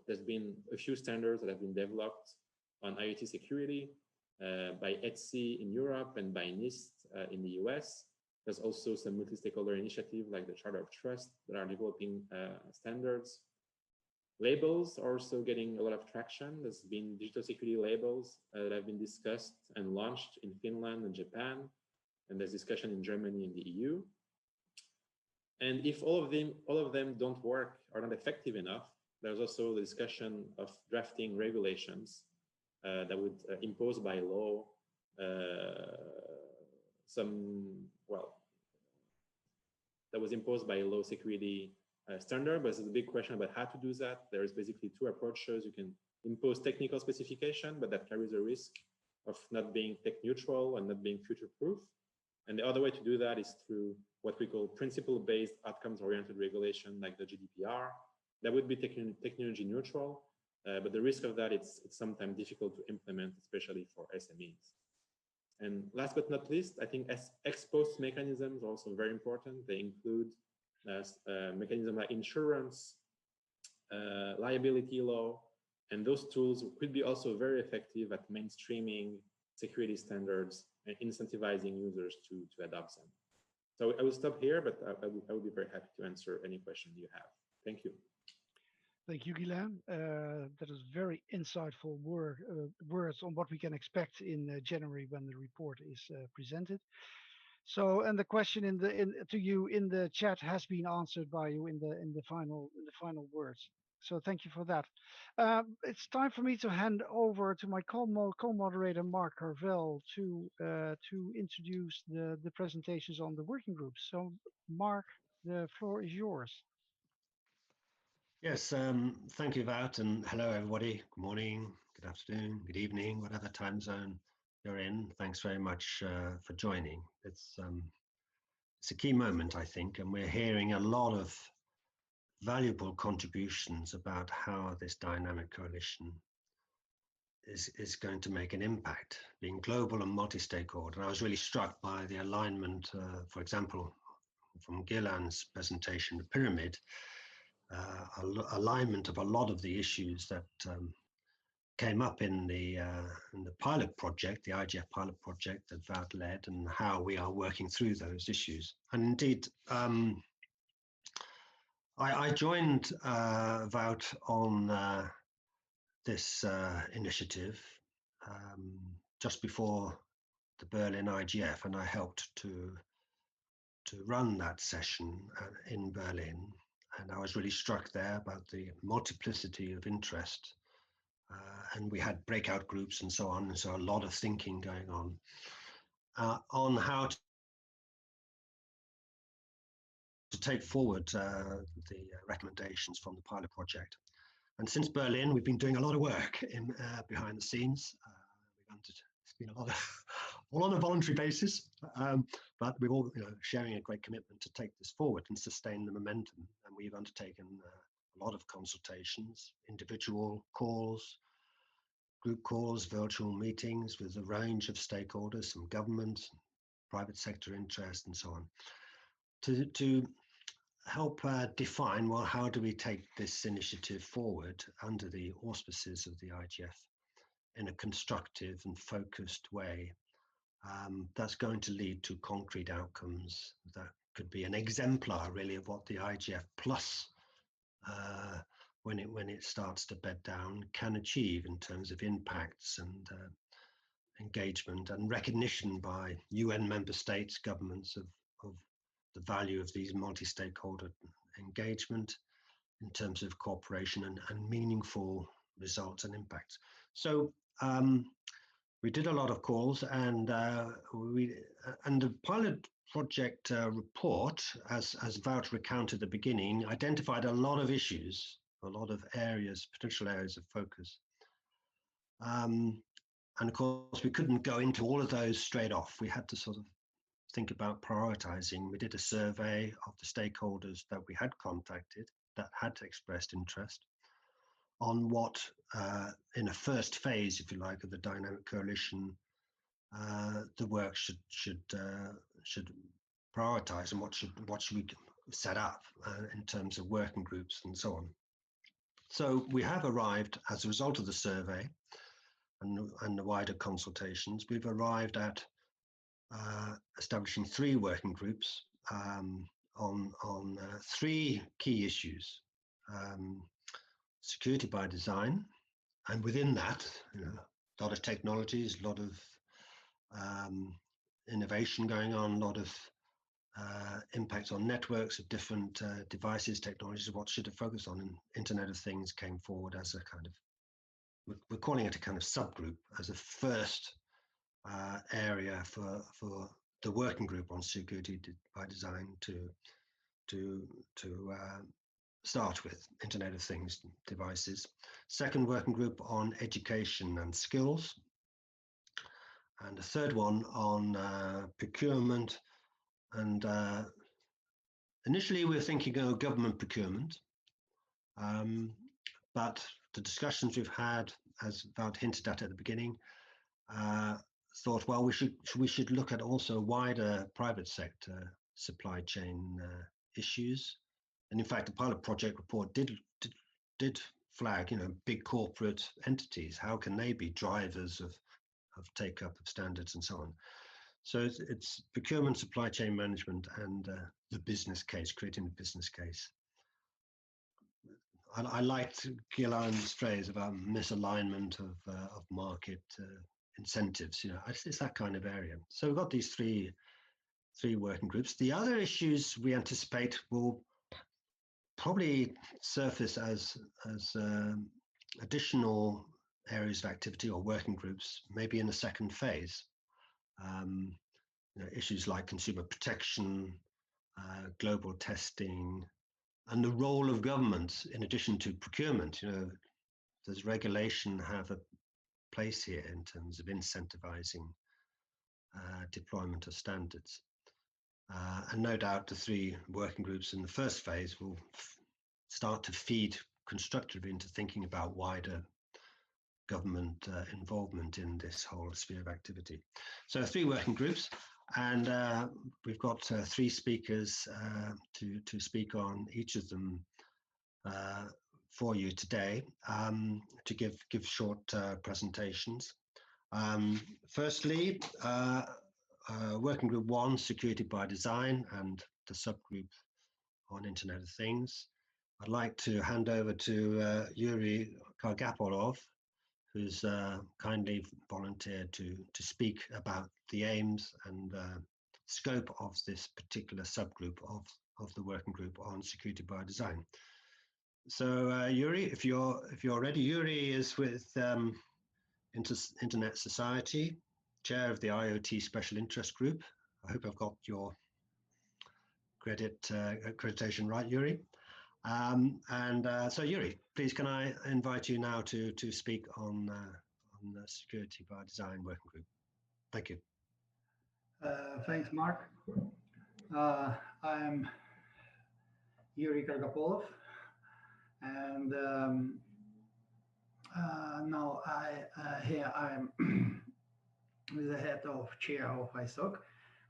there's been a few standards that have been developed on IoT security by ETSI in Europe and by NIST in the US. There's also some multi-stakeholder initiatives like the Charter of Trust that are developing standards. Labels are also getting a lot of traction. There's been digital security labels that have been discussed and launched in Finland and Japan, and there's discussion in Germany and the EU. And if all of them don't work or not effective enough, there's also the discussion of drafting regulations that would impose by law that was imposed by law security standard, but there's a big question about how to do that. There is basically two approaches. You can impose technical specification, but that carries a risk of not being tech neutral and not being future-proof. And the other way to do that is through what we call principle-based outcomes-oriented regulation, like the GDPR. That would be technology neutral, but the risk of that, it's sometimes difficult to implement, especially for SMEs. And last but not least, I think ex-post mechanisms are also very important. They include mechanisms like insurance, liability law, and those tools could be also very effective at mainstreaming security standards and incentivizing users to adopt them. So I will stop here, but I would be very happy to answer any question you have. Thank you. Thank you, Ghislain. That is very insightful words on what we can expect in January when the report is presented. So, and the question to you in the chat has been answered by you in the final words. So thank you for that. It's time for me to hand over to my co-moderator Mark Carvel to introduce the presentations on the working groups. So, Mark, the floor is yours. Yes, thank you, Wout, and hello, everybody. Good morning, good afternoon, good evening, whatever time zone you're in. Thanks very much for joining. It's a key moment, I think, and we're hearing a lot of valuable contributions about how this dynamic coalition is going to make an impact, being global and multi-stakeholder. And I was really struck by the alignment, for example, from Ghislain's presentation, the pyramid, alignment of a lot of the issues that came up in the pilot project, the IGF pilot project that Wout led, and how we are working through those issues. And indeed, I joined Wout on this initiative just before the Berlin IGF, and I helped to run that session in Berlin. And I was really struck there about the multiplicity of interest. And we had breakout groups and so on. And so a lot of thinking going on how to take forward the recommendations from the pilot project. And since Berlin, we've been doing a lot of work behind the scenes. It's been a lot of, all on a voluntary basis, but we're all sharing a great commitment to take this forward and sustain the momentum. And we've undertaken a lot of consultations, individual calls, group calls, virtual meetings with a range of stakeholders, some government, private sector interest, and so on, to help define, well, how do we take this initiative forward under the auspices of the IGF in a constructive and focused way that's going to lead to concrete outcomes that could be an exemplar, really, of what the IGF Plus, when it starts to bed down, can achieve in terms of impacts and engagement and recognition by UN member states, governments of the value of these multi-stakeholder engagement in terms of cooperation and meaningful results and impacts. So we did a lot of calls, and the pilot project report, as Wout recounted at the beginning, identified a lot of issues, a lot of areas, potential areas of focus. And of course, we couldn't go into all of those straight off. We had to sort of think about prioritizing. We did a survey of the stakeholders that we had contacted that had expressed interest on what, in a first phase, if you like, of the dynamic coalition, the work should prioritize, and what should we set up in terms of working groups and so on. So we have arrived, as a result of the survey and the wider consultations, we've arrived at establishing 3 working groups on 3 key issues. Security by design, and within that, a lot of technologies, a lot of innovation going on, a lot of impacts on networks of different devices, technologies. What should it focus on? And Internet of Things came forward as a kind of, we're calling it a kind of subgroup, as a first area for the working group on security by design to start with, Internet of Things devices. Second working group on education and skills. And a third one on procurement. And initially we were thinking of government procurement, but the discussions we've had, as Wout hinted at the beginning, thought, well, we should look at also wider private sector supply chain issues. And in fact, the pilot project report did flag, big corporate entities. How can they be drivers of take up of standards and so on? So it's procurement, supply chain management, and the business case, creating the business case. I liked Ghislain's phrase about misalignment of market incentives. It's that kind of area. So we've got these three working groups. The other issues we anticipate will probably surface as additional areas of activity or working groups, maybe in the second phase. Issues like consumer protection, global testing, and the role of government in addition to procurement. Does regulation have a place here in terms of incentivizing deployment of standards? And no doubt the three working groups in the first phase will start to feed constructively into thinking about wider government involvement in this whole sphere of activity. So 3 working groups, and we've got 3 speakers to speak on each of them for you today, to give short presentations. Firstly, working group 1, security by design, and the subgroup on Internet of Things. I'd like to hand over to Yuri Kargapolov, who's kindly volunteered to speak about the aims and scope of this particular subgroup of the working group on security by design. So Yuri, if you're ready. Yuri is with Internet Society, chair of the IoT Special Interest Group. I hope I've got your accreditation right, Yuri. So Yuri, please can I invite you now to speak on the security by design working group. Thank you. Thanks, Mark. I'm Yuri Kargapolov, and now here I'm the head of chair of ISOC,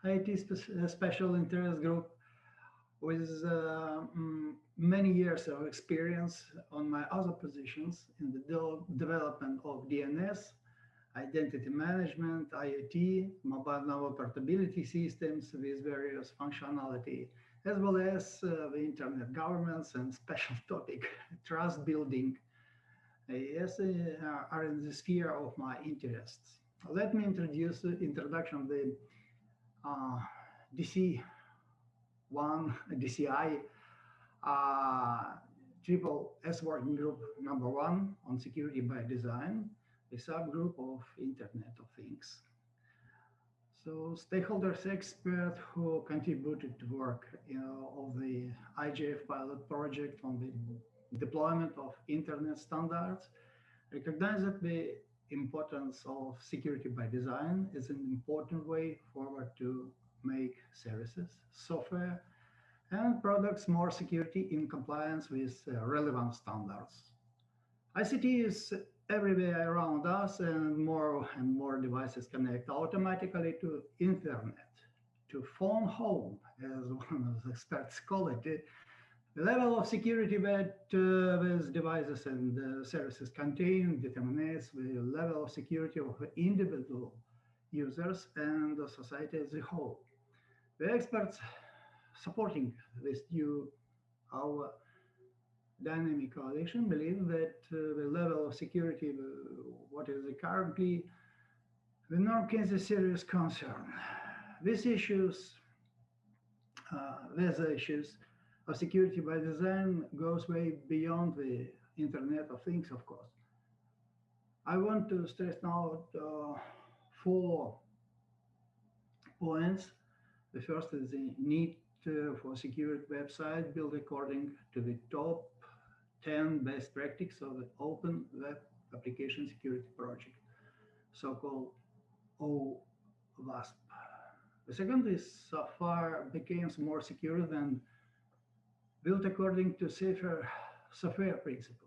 IoT Special Interest Group, with many years of experience on my other positions in the development of DNS, identity management, IoT, mobile number portability systems with various functionality, as well as the internet governance and special topic, trust building, are in the sphere of my interests. Let me introduce the introduction of the DCI ISSS working group number 1 on security by design, a subgroup of Internet of Things. So stakeholders, experts who contributed to work of the IGF pilot project on the deployment of Internet standards recognize that the importance of security by design is an important way forward to make services, software, and products more security in compliance with relevant standards. ICT is everywhere around us, and more devices connect automatically to internet, to phone home, as one of the experts call it. The level of security that these devices and services contain determines the level of security of individual users and the society as a whole. The experts supporting this our dynamic coalition believe that the level of security, what is currently, the norm is a serious concern. These issues of security by design goes way beyond the Internet of Things, of course. I want to stress now 4 points. The first is the need for security website built according to the top 10 best practices of the Open Web Application Security Project, so-called OWASP. The second is so far becomes more secure than built according to safer software principles.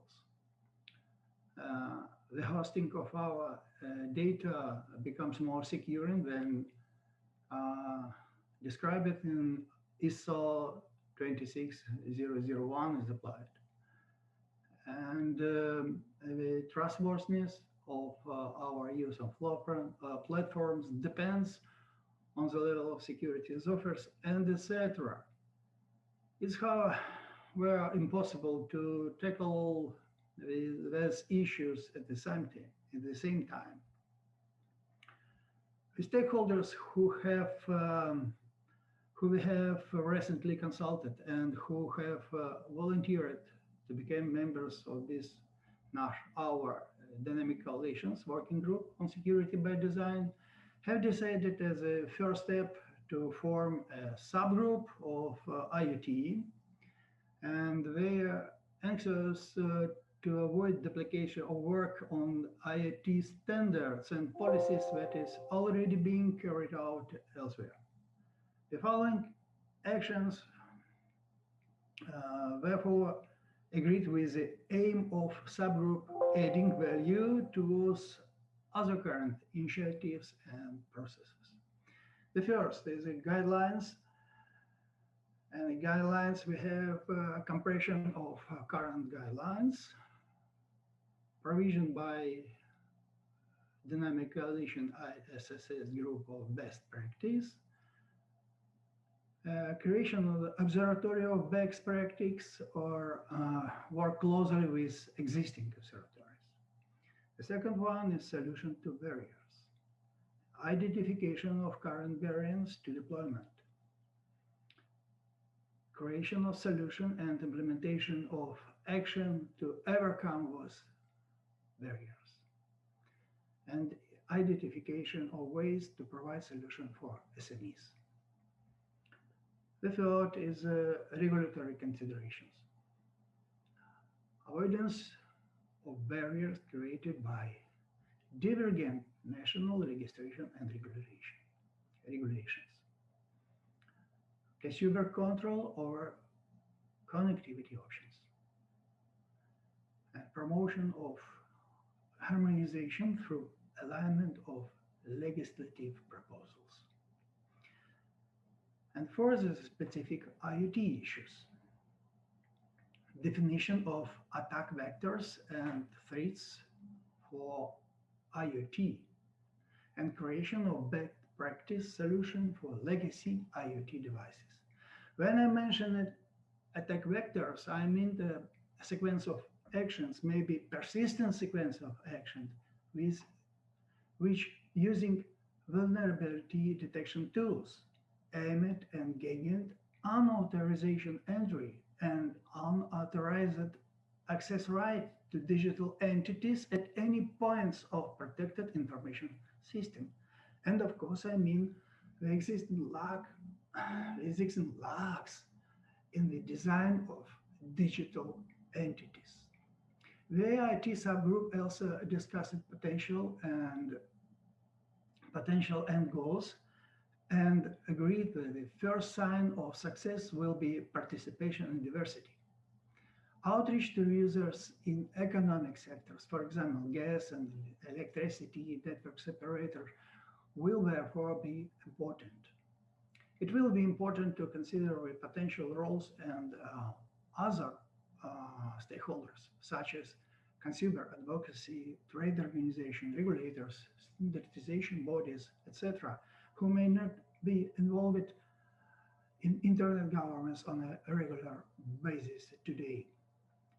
The hosting of our data becomes more secure when described in ISO 26001 is applied. And the trustworthiness of our use of platforms depends on the level of security offers and etc. It's however impossible to tackle these issues at the same time. The stakeholders who we have recently consulted and who have volunteered to become members of this our Dynamic Coalitions working group on security by design have decided as a first step to form a subgroup of IoT, and they are anxious to avoid duplication of work on IoT standards and policies that is already being carried out elsewhere. The following actions therefore agreed with the aim of subgroup adding value towards other current initiatives and processes. The first is the guidelines. And the guidelines, we have a compression of current guidelines, provision by Dynamic Coalition ISSS group of best practice, creation of the observatory of best practice or work closely with existing observatories. The second one is solution to barriers, identification of current barriers to deployment, creation of solution and implementation of action to overcome those barriers, and identification of ways to provide solution for SMEs. The third is regulatory considerations. Avoidance of barriers created by divergent national registration and regulations. Consumer control over connectivity options. And promotion of harmonization through alignment of legislative proposals. And for the specific IoT issues, definition of attack vectors and threats for IoT, and creation of best practice solution for legacy IoT devices. When I mention attack vectors, I mean the sequence of actions, maybe persistent sequence of actions, with which using vulnerability detection tools aimed and gaining unauthorized entry and unauthorized access right to digital entities at any points of protected information system. And of course, I mean the existing lags in the design of digital entities. The IoT subgroup also discussed potential end goals and agreed that the first sign of success will be participation in diversity. Outreach to users in economic sectors, for example, gas and electricity network separators, will therefore be important. It will be important to consider the potential roles and other stakeholders, such as consumer advocacy, trade organization, regulators, standardization bodies, etc., who may not be involved in internet governance on a regular basis today.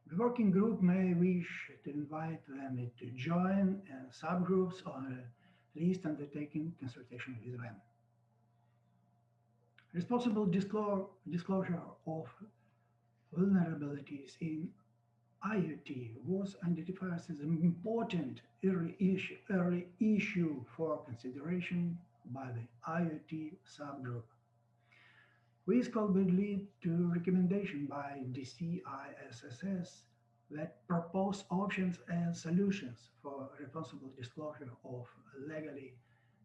The working group may wish to invite them to join subgroups or at least undertaking consultation with them. Responsible disclosure of vulnerabilities in IoT was identified as an important early issue for consideration by the IoT subgroup. which could lead to recommendation by DC-ISSS that propose options and solutions for responsible disclosure of legally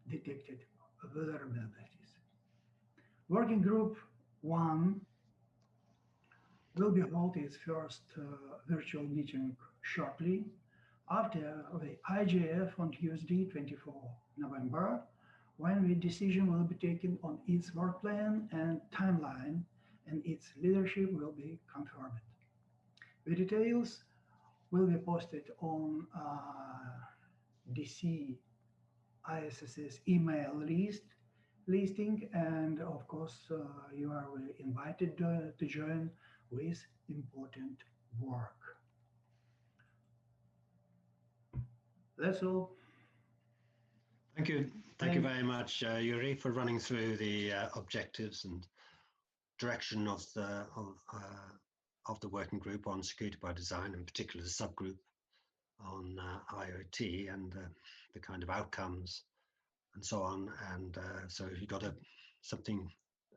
detected vulnerabilities. Working Group 1 will be holding its first virtual meeting shortly after the IGF on Tuesday, 24 November, when the decision will be taken on its work plan and timeline, and its leadership will be confirmed. The details will be posted on DC-ISSS email listing, and of course you are invited to join with important work. That's all. Thank you. Thank you very much, Yuri, for running through the objectives and direction of the working group on security by design, in particular the subgroup on IoT and the kind of outcomes and so on. And so you got something,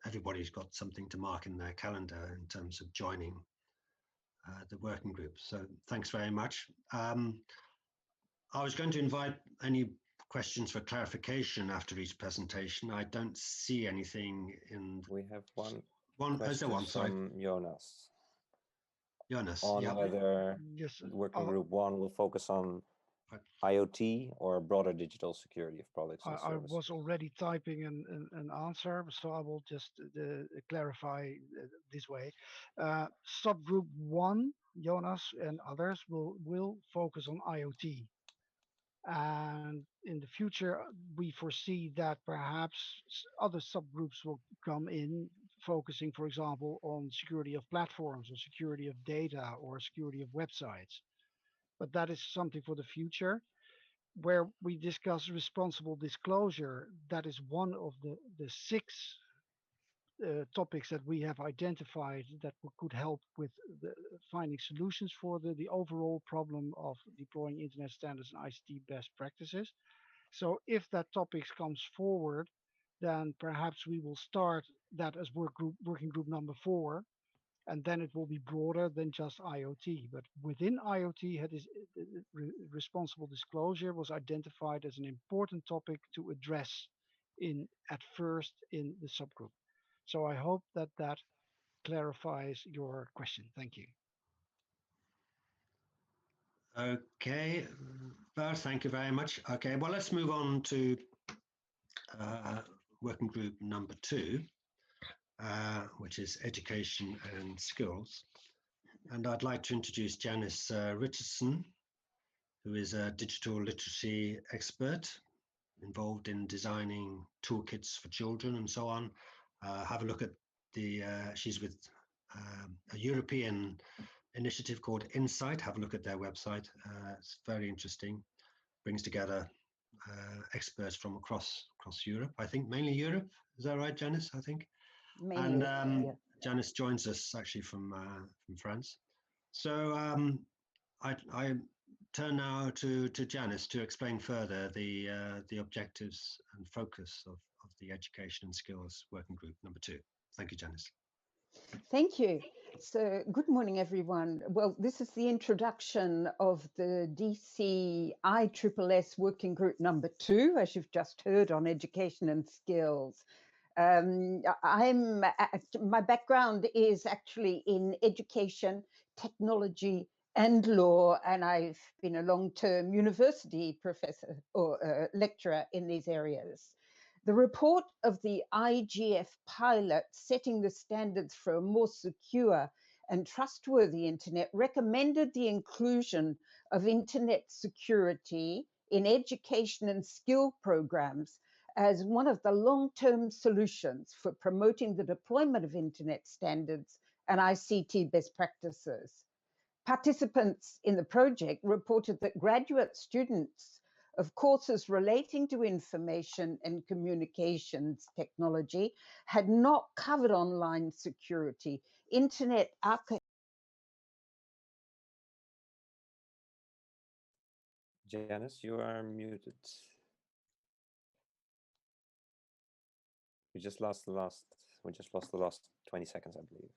everybody's got something to mark in their calendar in terms of joining the working group. So thanks very much. I was going to invite any questions for clarification after each presentation. I don't see anything in. We have one question from Jonas. Jonas, on whether working group 1 will focus on IoT or broader digital security of products and services. I was already typing an answer, so I will just clarify this way. Subgroup 1, Jonas and others will focus on IoT. And in the future, we foresee that perhaps other subgroups will come in focusing, for example, on security of platforms or security of data or security of websites. But that is something for the future. Where we discuss responsible disclosure, that is one of the 6 topics that we have identified that could help with finding solutions for the overall problem of deploying internet standards and ICT best practices. So if that topic comes forward, then perhaps we will start that as working group number 4, and then it will be broader than just IoT. But within IoT, responsible disclosure was identified as an important topic to address at first in the subgroup. So I hope that clarifies your question. Thank you. Okay, Bart, thank you very much. Okay, well, let's move on to working group number 2, which is education and skills. And I'd like to introduce Janice Richardson, who is a digital literacy expert involved in designing toolkits for children and so on. Have a look at she's with a European initiative called Insight. Have a look at their website. It's very interesting. Brings together experts from across Europe. I think mainly Europe. Is that right, Janice? I think. Mainly, and yeah. Janice joins us actually from France. So I turn now to Janice to explain further the objectives and focus of the Education and Skills Working Group number 2. Thank you, Janice. Thank you. So good morning, everyone. Well, this is the introduction of the DC-ISSS Working Group number 2, as you've just heard, on education and skills. My background is actually in education, technology, and law, and I've been a long-term university professor or lecturer in these areas. The report of the IGF pilot setting the standards for a more secure and trustworthy internet recommended the inclusion of internet security in education and skill programs as one of the long-term solutions for promoting the deployment of internet standards and ICT best practices. Participants in the project reported that graduate students of courses relating to information and communications technology had not covered online security, internet archiving. Janice, you are muted. We just lost the last We just lost the last 20 seconds, I believe.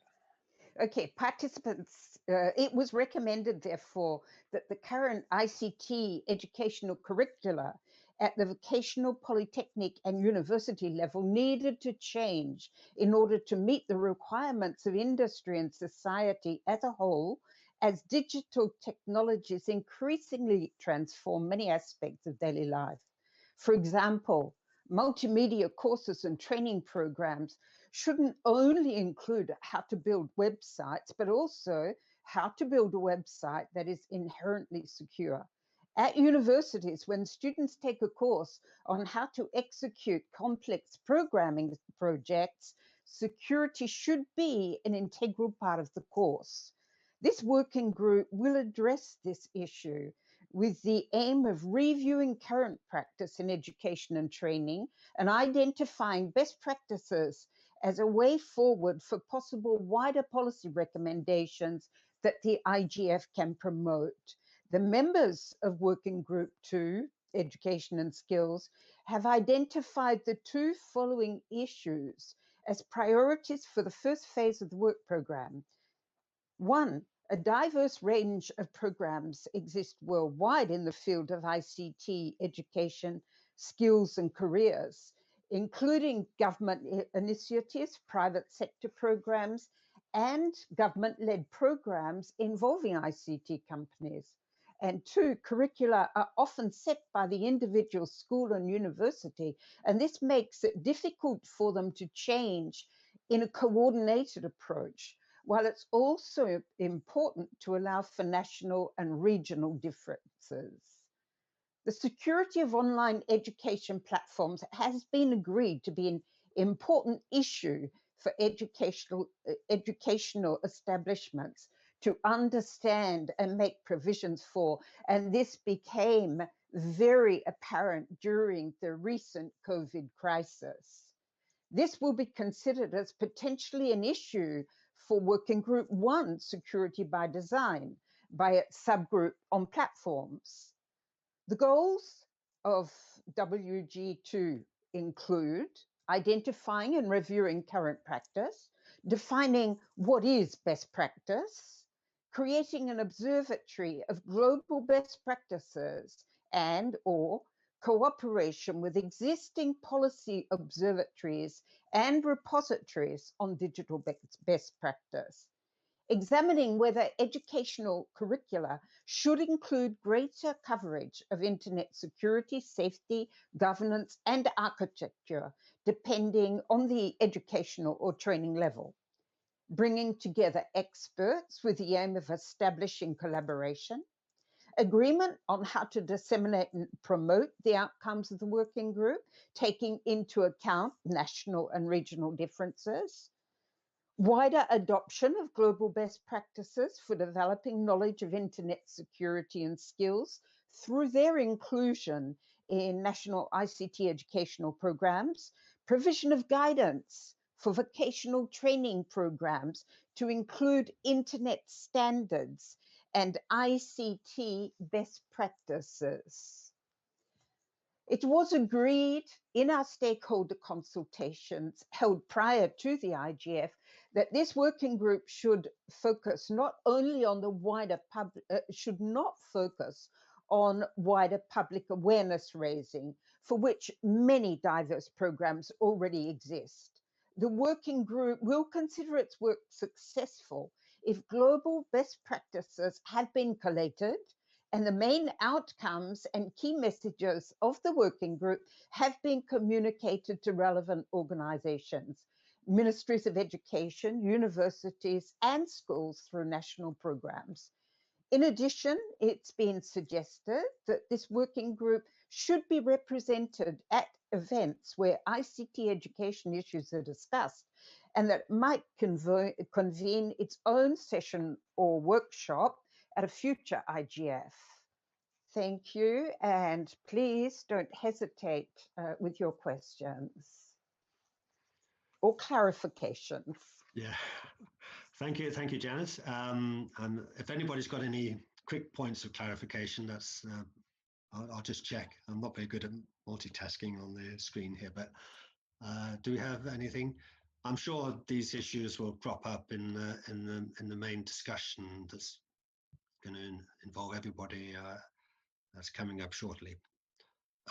Okay, participants, it was recommended, therefore, that the current ICT educational curricula at the vocational, polytechnic and university level needed to change in order to meet the requirements of industry and society as a whole, as digital technologies increasingly transform many aspects of daily life. For example, multimedia courses and training programs shouldn't only include how to build websites, but also how to build a website that is inherently secure. At universities, when students take a course on how to execute complex programming projects, security should be an integral part of the course. This working group will address this issue with the aim of reviewing current practice in education and training and identifying best practices as a way forward for possible wider policy recommendations that the IGF can promote. The members of Working Group 2, Education and Skills, have identified the two following issues as priorities for the first phase of the work program. One, a diverse range of programs exist worldwide in the field of ICT education, skills and careers, including government initiatives, private sector programs, and government-led programs involving ICT companies. And two, curricula are often set by the individual school and university, and this makes it difficult for them to change in a coordinated approach, while it's also important to allow for national and regional differences. The security of online education platforms has been agreed to be an important issue for educational establishments to understand and make provisions for, and this became very apparent during the recent COVID crisis. This will be considered as potentially an issue for Working Group 1, Security by Design, by its subgroup on platforms. The goals of WG2 include identifying and reviewing current practice, defining what is best practice, creating an observatory of global best practices and/or cooperation with existing policy observatories and repositories on digital best practice. Examining whether educational curricula should include greater coverage of internet security, safety, governance, and architecture, depending on the educational or training level. Bringing together experts with the aim of establishing collaboration. Agreement on how to disseminate and promote the outcomes of the working group, taking into account national and regional differences. Wider adoption of global best practices for developing knowledge of internet security and skills through their inclusion in national ICT educational programs, provision of guidance for vocational training programs to include internet standards and ICT best practices. It was agreed in our stakeholder consultations held prior to the IGF that this working group should focus not only on the wider public, should not focus on wider public awareness raising, for which many diverse programs already exist. The working group will consider its work successful if global best practices have been collated and the main outcomes and key messages of the working group have been communicated to relevant organizations, ministries of education, universities, and schools through national programs. In addition, it's been suggested that this working group should be represented at events where ICT education issues are discussed, and that it might convene its own session or workshop at a future IGF. Thank you, and please don't hesitate with your questions or clarifications. Yeah, thank you, Janice. And if anybody's got any quick points of clarification, that's I'll just check. I'm not very good at multitasking on the screen here, but do we have anything? I'm sure these issues will crop up in the main discussion that's going to involve everybody that's coming up shortly.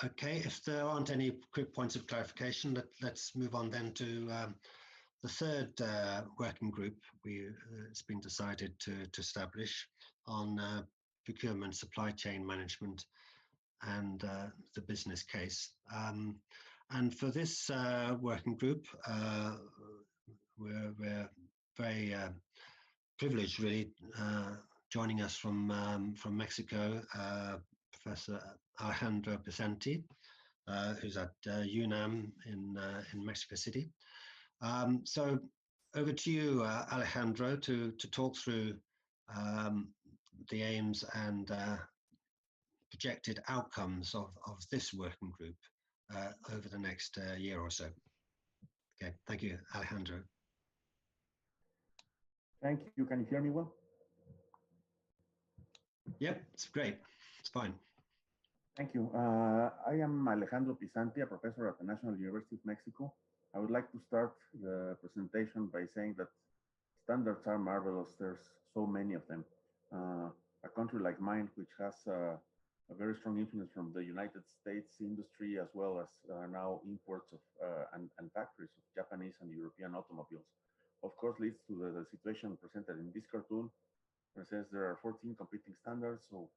Okay, if there aren't any quick points of clarification, let's move on then to the third working group it's been decided to establish on procurement, supply chain management, and the business case. And for this working group, we're very privileged, really, joining us from Mexico, Professor Alejandro Pisanti, who's at UNAM in Mexico City. So over to you, Alejandro, to talk through the aims and projected outcomes of this working group over the next year or so. Okay, thank you, Alejandro. Thank you. Can you hear me well? Yep, it's great. It's fine. Thank you. I am Alejandro Pisanti, a professor at the National University of Mexico. I would like to start the presentation by saying that standards are marvelous. There's so many of them. A country like mine, which has a very strong influence from the United States industry, as well as now imports of and factories of Japanese and European automobiles, of course, leads to the situation presented in this cartoon, where it says there are 14 competing standards. So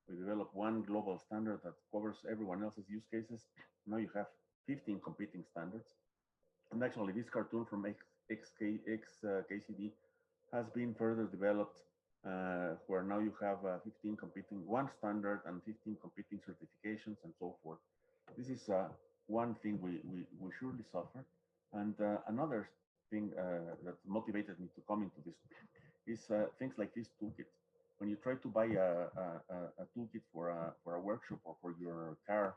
we develop one global standard that covers everyone else's use cases. Now you have 15 competing standards. And actually, this cartoon from KCD has been further developed, where now you have 15 competing, one standard and 15 competing certifications and so forth. This is one thing we surely suffer. And another thing that motivated me to come into this is things like this toolkit. When you try to buy a toolkit for a workshop or for your car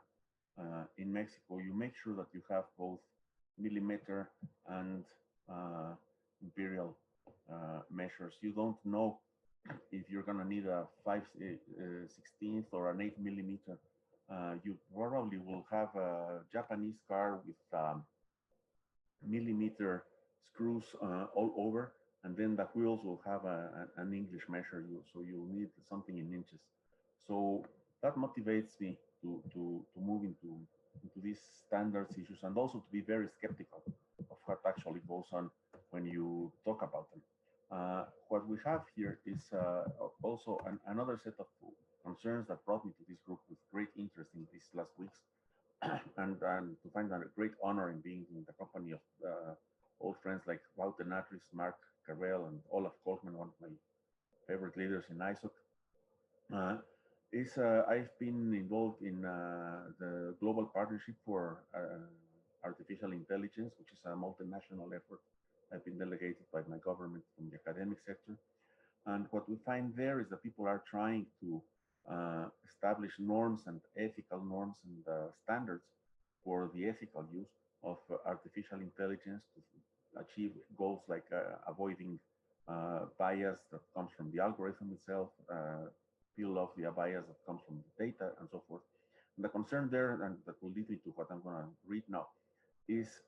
in Mexico, you make sure that you have both millimeter and imperial measures. You don't know if you're going to need a 5/16 or an 8 millimeter. You probably will have a Japanese car with millimeter screws all over, and then the wheels will have an English measure. So you'll need something in inches. So that motivates me to move into these standards issues, and also to be very skeptical of what actually goes on when you talk about them. What we have here is also another set of concerns that brought me to this group with great interest in these last weeks, and to find a great honor in being in the company of old friends like Wout Natris, Mark Carvel, and Olaf Kolkman, one of my favorite leaders in ISOC. I've been involved in the Global Partnership for Artificial Intelligence, which is a multinational effort. I've been delegated by my government from the academic sector. And what we find there is that people are trying to establish norms and ethical norms and standards for the ethical use of artificial intelligence to achieve goals like avoiding bias that comes from the algorithm itself, peel off the bias that comes from the data, and so forth. And the concern there, and that will lead me to what I'm going to read now, is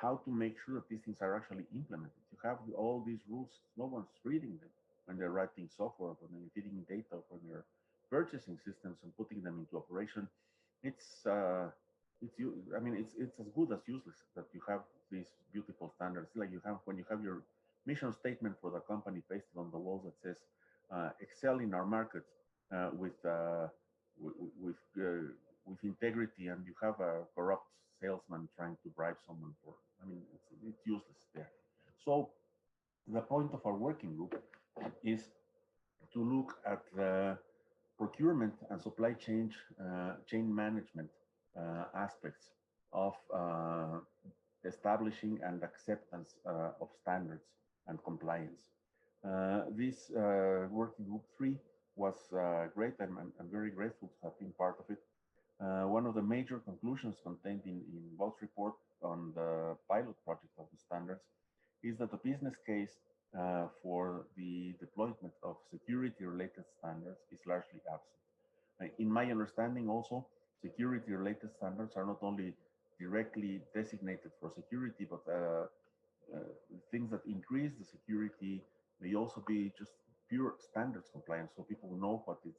how to make sure that these things are actually implemented. You have all these rules, no one's reading them when they're writing software, when they're feeding data, when they're purchasing systems and putting them into operation. It's as good as useless that you have these beautiful standards. Like you have when you have your mission statement for the company pasted on the walls that says excel in our market with integrity, and you have a corrupt salesman trying to bribe someone for. It's useless there. So the point of our working group is to look at the procurement and supply chain management aspects of establishing and acceptance of standards and compliance. This working group 3 was great. I'm very grateful to have been part of it. One of the major conclusions contained in Wout's report on the pilot project of the standards is that the business case for the deployment of security-related standards is largely absent. In my understanding also, security-related standards are not only directly designated for security, but things that increase the security may also be just pure standards compliance, so people know what is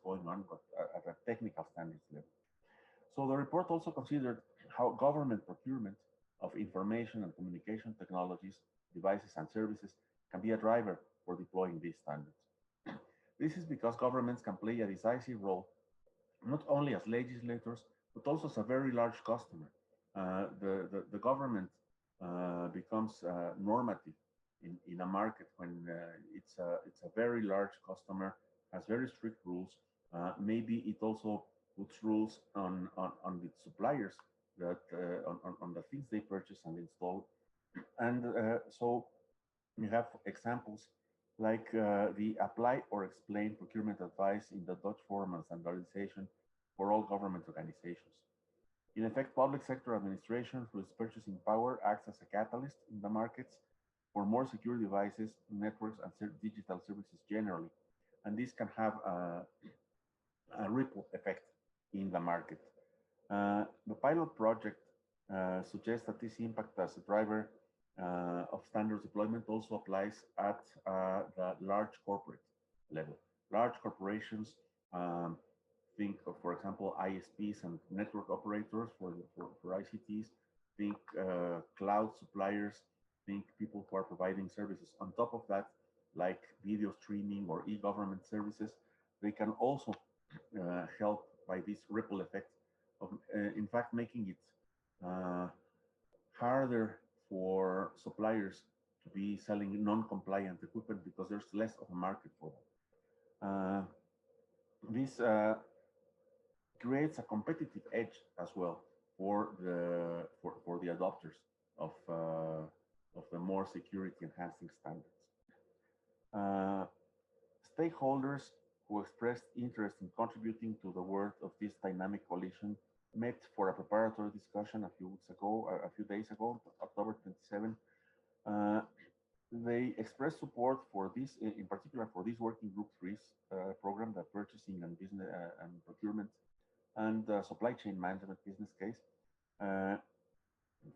going on, but at a technical standards level. So the report also considered how government procurement of information and communication technologies, devices, and services can be a driver for deploying these standards. This is because governments can play a decisive role, not only as legislators, but also as a very large customer. The government becomes normative in a market when it's a very large customer, has very strict rules. Maybe it also puts rules on its suppliers that on the things they purchase and install. And so we have examples like the apply or explain procurement advice in the Dutch form and standardization for all government organizations. In effect, public sector administration, through its purchasing power, acts as a catalyst in the markets for more secure devices, networks, and digital services generally. And this can have a ripple effect in the market. The pilot project suggests that this impact as a driver of standards deployment also applies at the large corporate level. Large corporations, think of, for example, ISPs and network operators for ICTs, think cloud suppliers, think people who are providing services. On top of that, like video streaming or e-government services, they can also help by this ripple effect of, in fact, making it harder for suppliers to be selling non-compliant equipment because there's less of a market for them. This creates a competitive edge as well for the adopters of the more security enhancing standards. Stakeholders who expressed interest in contributing to the work of this dynamic coalition met for a preparatory discussion a few days ago, October 27. They expressed support for this, in particular for this working group 3's program, the purchasing and business and procurement and supply chain management business case,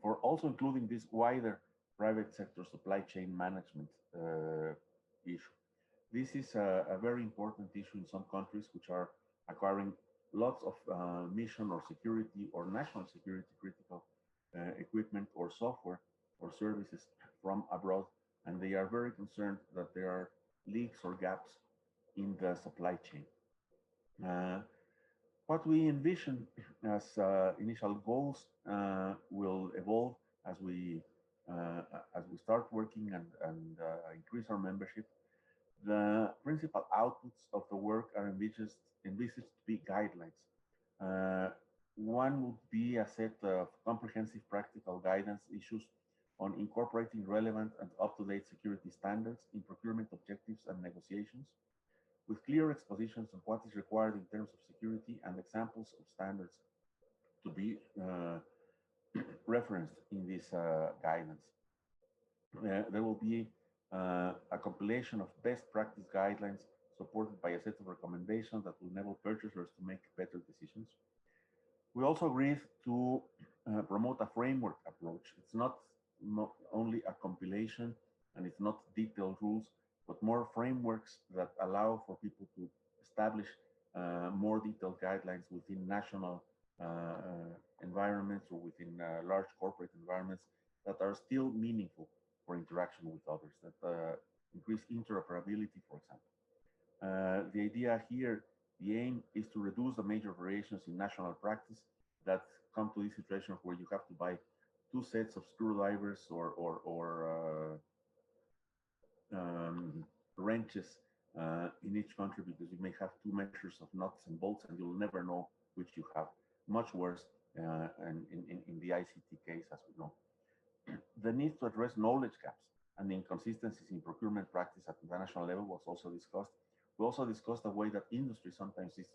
for also including this wider private sector supply chain management issue. This is a very important issue in some countries which are acquiring lots of mission or security or national security critical equipment or software or services from abroad, and they are very concerned that there are leaks or gaps in the supply chain. What we envision as initial goals will evolve as we start working and increase our membership. The principal outputs of the work are envisaged to be guidelines. One would be a set of comprehensive practical guidance issues on incorporating relevant and up-to-date security standards in procurement objectives and negotiations, with clear expositions of what is required in terms of security and examples of standards to be referenced in this guidance. There will be a compilation of best practice guidelines supported by a set of recommendations that will enable purchasers to make better decisions. We also agreed to promote a framework approach. It's not only a compilation and it's not detailed rules, but more frameworks that allow for people to establish more detailed guidelines within national environments or within large corporate environments that are still meaningful for interaction with others, that increase interoperability, for example. The idea here, the aim is to reduce the major variations in national practice that come to this situation where you have to buy 2 sets of screwdrivers or wrenches in each country, because you may have 2 measures of nuts and bolts and you'll never know which you have. Much worse in the ICT case, as we know. The need to address knowledge gaps and inconsistencies in procurement practice at the national level was also discussed. We also discussed the way that industry sometimes is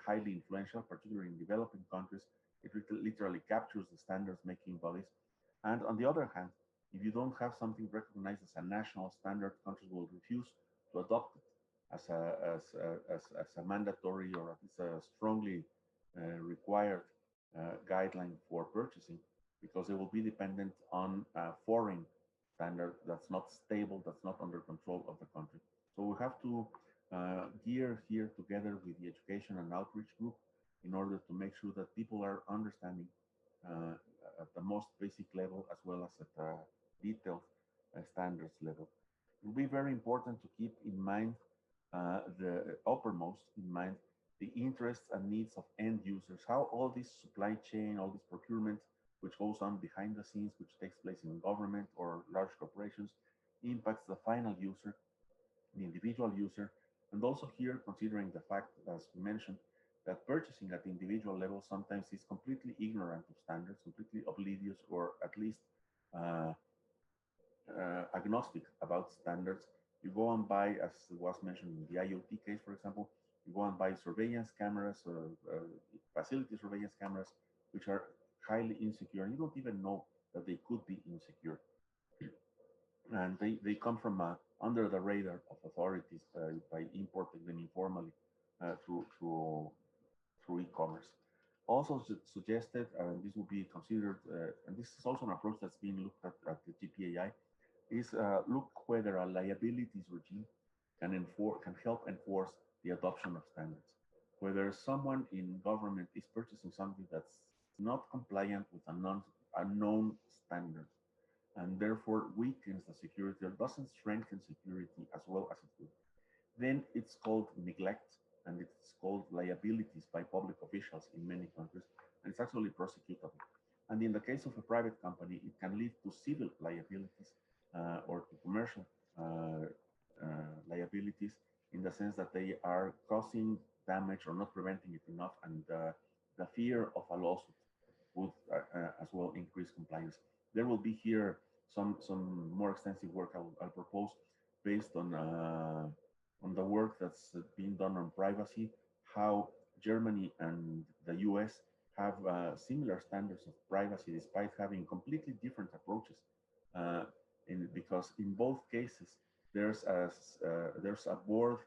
highly influential, particularly in developing countries. It literally captures the standards making bodies. And on the other hand, if you don't have something recognized as a national standard, countries will refuse to adopt it as a mandatory or as a strongly required guideline for purchasing, because they will be dependent on foreign standard that's not stable, that's not under control of the country. So we have to gear here together with the education and outreach group in order to make sure that people are understanding at the most basic level as well as at the detailed standards level. It will be very important to keep in mind the uppermost in mind the interests and needs of end users, how all this supply chain, all this procurement, which goes on behind the scenes, which takes place in government or large corporations, impacts the final user, the individual user, and also here considering the fact, as we mentioned, that purchasing at the individual level sometimes is completely ignorant of standards, completely oblivious, or at least agnostic about standards. You go and buy, as was mentioned in the IoT case, for example, you go and buy surveillance cameras, facility surveillance cameras, which are highly insecure, and you don't even know that they could be insecure. And they come from under the radar of authorities by importing them informally through e-commerce. Also suggested, and this will be considered, and this is also an approach that's being looked at the GPAI, is look whether a liabilities regime can help enforce the adoption of standards. Whether someone in government is purchasing something that's not compliant with a known standard, and therefore weakens the security or doesn't strengthen security as well as it could, then it's called neglect and it's called liabilities by public officials in many countries, and it's actually prosecutable. And in the case of a private company, it can lead to civil liabilities or to commercial liabilities, in the sense that they are causing damage or not preventing it enough, and the fear of a lawsuit would as well increase compliance. There will be here some more extensive work I'll propose based on the work that's being done on privacy, how Germany and the US have similar standards of privacy despite having completely different approaches. Because in both cases, there's a board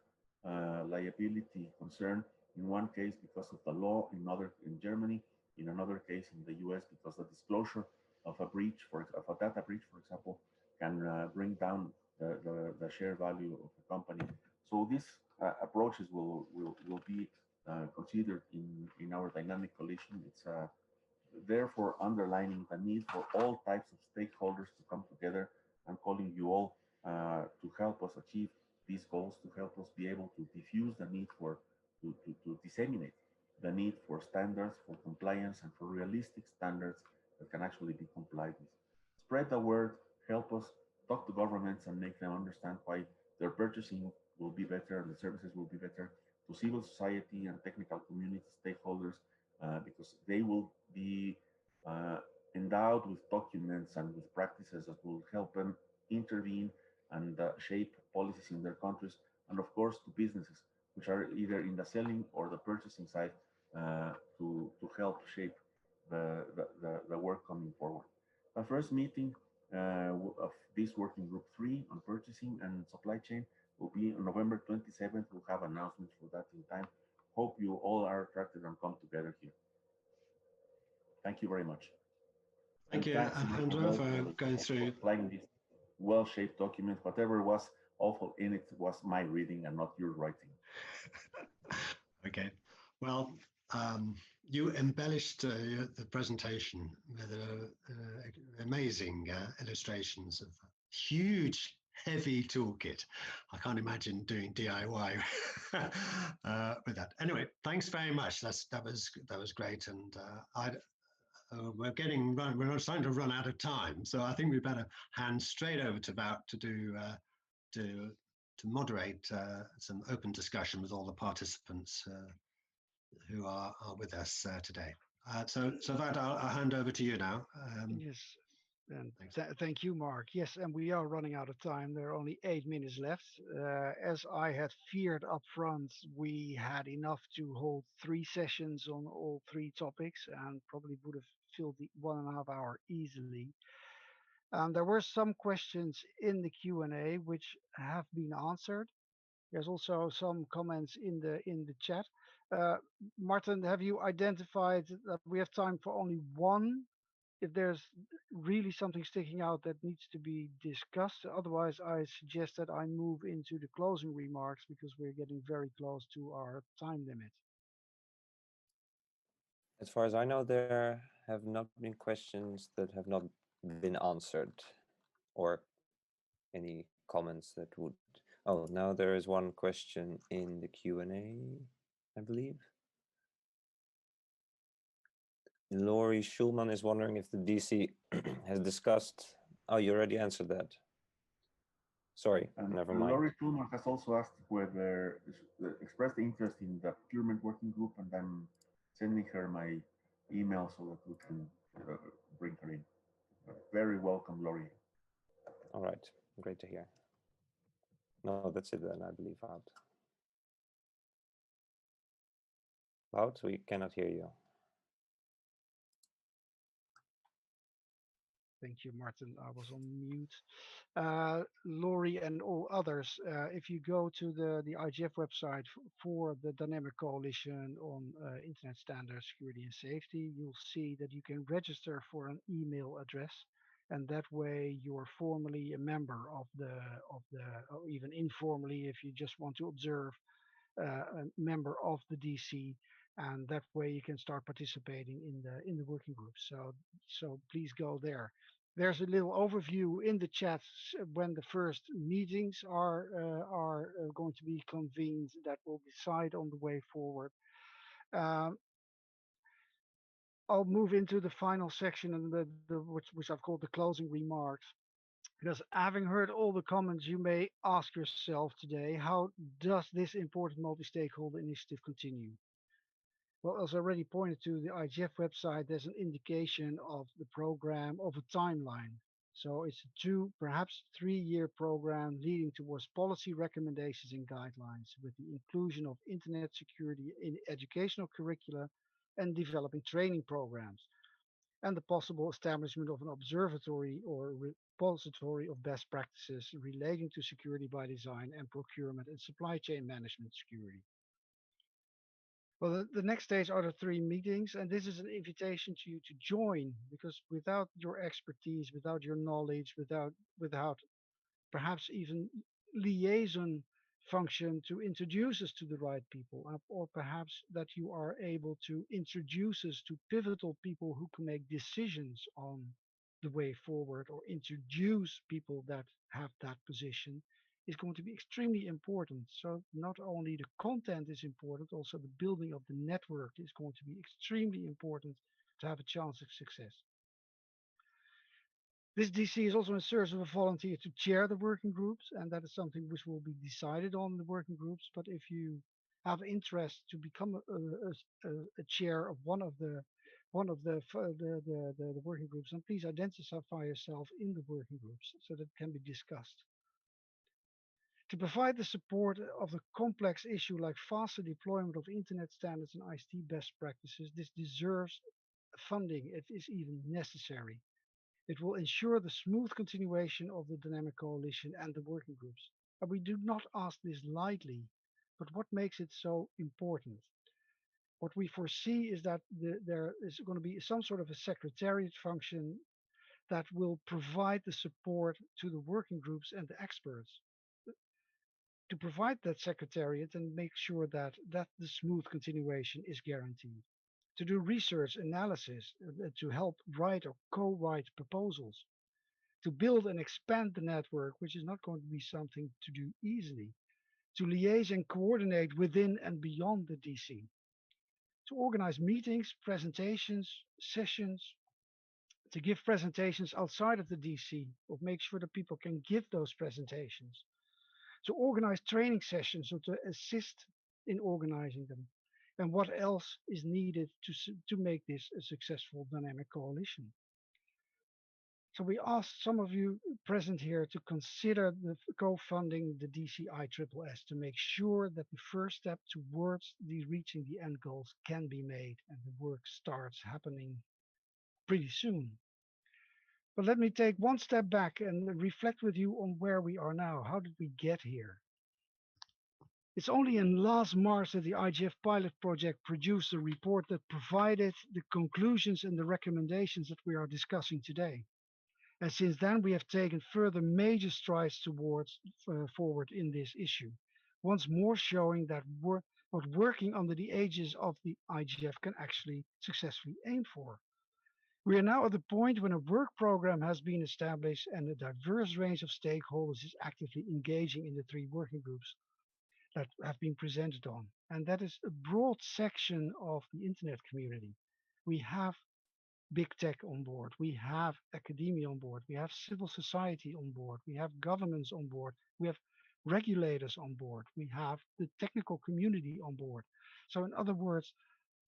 liability concern in one case because of the law, in Germany, in another case in the US because the disclosure of a breach, of a data breach, for example, can bring down the share value of the company. So these approaches will be considered in our dynamic coalition. It's therefore underlining the need for all types of stakeholders to come together and calling you all to help us achieve these goals, to help us be able to diffuse the need to disseminate the need for standards, for compliance, and for realistic standards that can actually be complied with. Spread the word, help us talk to governments and make them understand why their purchasing will be better and the services will be better, to civil society and technical community stakeholders, because they will be endowed with documents and with practices that will help them intervene and shape policies in their countries, and of course to businesses, which are either in the selling or the purchasing side, to help shape the work coming forward. The first meeting of this working group 3 on purchasing and supply chain will be on November 27th. We'll have announcements for that in time. Hope you all are attracted and come together here. Thank you very much. Thank you, Alejandro, for going through this well-shaped document. Whatever was awful in it was my reading and not your writing. Okay, well, you embellished the presentation with amazing illustrations of a huge, heavy toolkit. I can't imagine doing DIY with that. Anyway, thanks very much. That was great, and we're starting to run out of time, so I think we better hand straight over to Wout to moderate some open discussion with all the participants who are with us today. So Wout, I'll hand over to you now. Yes, and thank you, Mark. Yes, and we are running out of time. There are only 8 minutes left. As I had feared up front, we had enough to hold 3 sessions on all 3 topics and probably would have filled the 1.5 hour easily. There were some questions in the Q&A which have been answered. There's also some comments in the chat. Martin, have you identified that we have time for only one if there's really something sticking out that needs to be discussed. Otherwise, I suggest that I move into the closing remarks because we're getting very close to our time limit. As far as I know, there have not been questions that have not been answered, or any comments that would. Oh, now there is one question in the Q&A, I believe. Laurie Schulman is wondering if the DC has discussed. Oh, you already answered that. Sorry, never mind. Laurie Schulman has also asked whether expressed interest in the procurement working group, and I'm sending her my email so that we can bring her in. Very welcome, Laurie. All right, great to hear. No, that's it then, I believe, Wout. Wout, we cannot hear you. Thank you, Martin. I was on mute. Laurie and all others, if you go to the IGF website for the Dynamic Coalition on Internet Standards, Security and Safety, you'll see that you can register for an email address. And that way you're formally a member of or even informally, if you just want to observe, a member of the DC. And that way you can start participating in the working group. So please go there. There's a little overview in the chat when the first meetings are going to be convened that will decide on the way forward. I'll move into the final section and which I've called the closing remarks. Because having heard all the comments, you may ask yourself today, how does this important multi-stakeholder initiative continue? Well, as already pointed to the IGF website, there's an indication of the program of a timeline. So it's a 2, perhaps 3-year program leading towards policy recommendations and guidelines with the inclusion of internet security in educational curricula and developing training programs, and the possible establishment of an observatory or repository of best practices relating to security by design and procurement and supply chain management security. Well, the next stage are the 3 meetings, and this is an invitation to you to join, because without your expertise, without your knowledge, without perhaps even liaison function to introduce us to the right people, or perhaps that you are able to introduce us to pivotal people who can make decisions on the way forward, or introduce people that have that position, is going to be extremely important. So not only the content is important, also the building of the network is going to be extremely important to have a chance of success. This DC is also in search of a volunteer to chair the working groups, and that is something which will be decided on in the working groups. But if you have interest to become a chair of one of the working groups, then please identify yourself in the working groups so that it can be discussed. To provide the support of a complex issue like faster deployment of internet standards and ICT best practices, this deserves funding. It is even necessary. It will ensure the smooth continuation of the Dynamic Coalition and the working groups. And we do not ask this lightly, but what makes it so important? What we foresee is that there is going to be some sort of a secretariat function that will provide the support to the working groups and the experts, to provide that secretariat and make sure that the smooth continuation is guaranteed. To do research analysis, to help write or co-write proposals, to build and expand the network, which is not going to be something to do easily, to liaise and coordinate within and beyond the DC, to organize meetings, presentations, sessions, to give presentations outside of the DC, or make sure that people can give those presentations, to organize training sessions or to assist in organizing them, and what else is needed to make this a successful dynamic coalition. So we asked some of you present here to consider the co-funding the DC-ISSS to make sure that the first step towards reaching the end goals can be made and the work starts happening pretty soon. But let me take one step back and reflect with you on where we are now. How did we get here? It's only in last March that the IGF pilot project produced a report that provided the conclusions and the recommendations that we are discussing today. And since then, we have taken further major strides towards forward in this issue, once more showing that what working under the aegis of the IGF can actually successfully aim for. We are now at the point when a work program has been established and a diverse range of stakeholders is actively engaging in the 3 working groups that have been presented on. And that is a broad section of the internet community. We have big tech on board, we have academia on board, we have civil society on board, we have governments on board, we have regulators on board, we have the technical community on board. So in other words,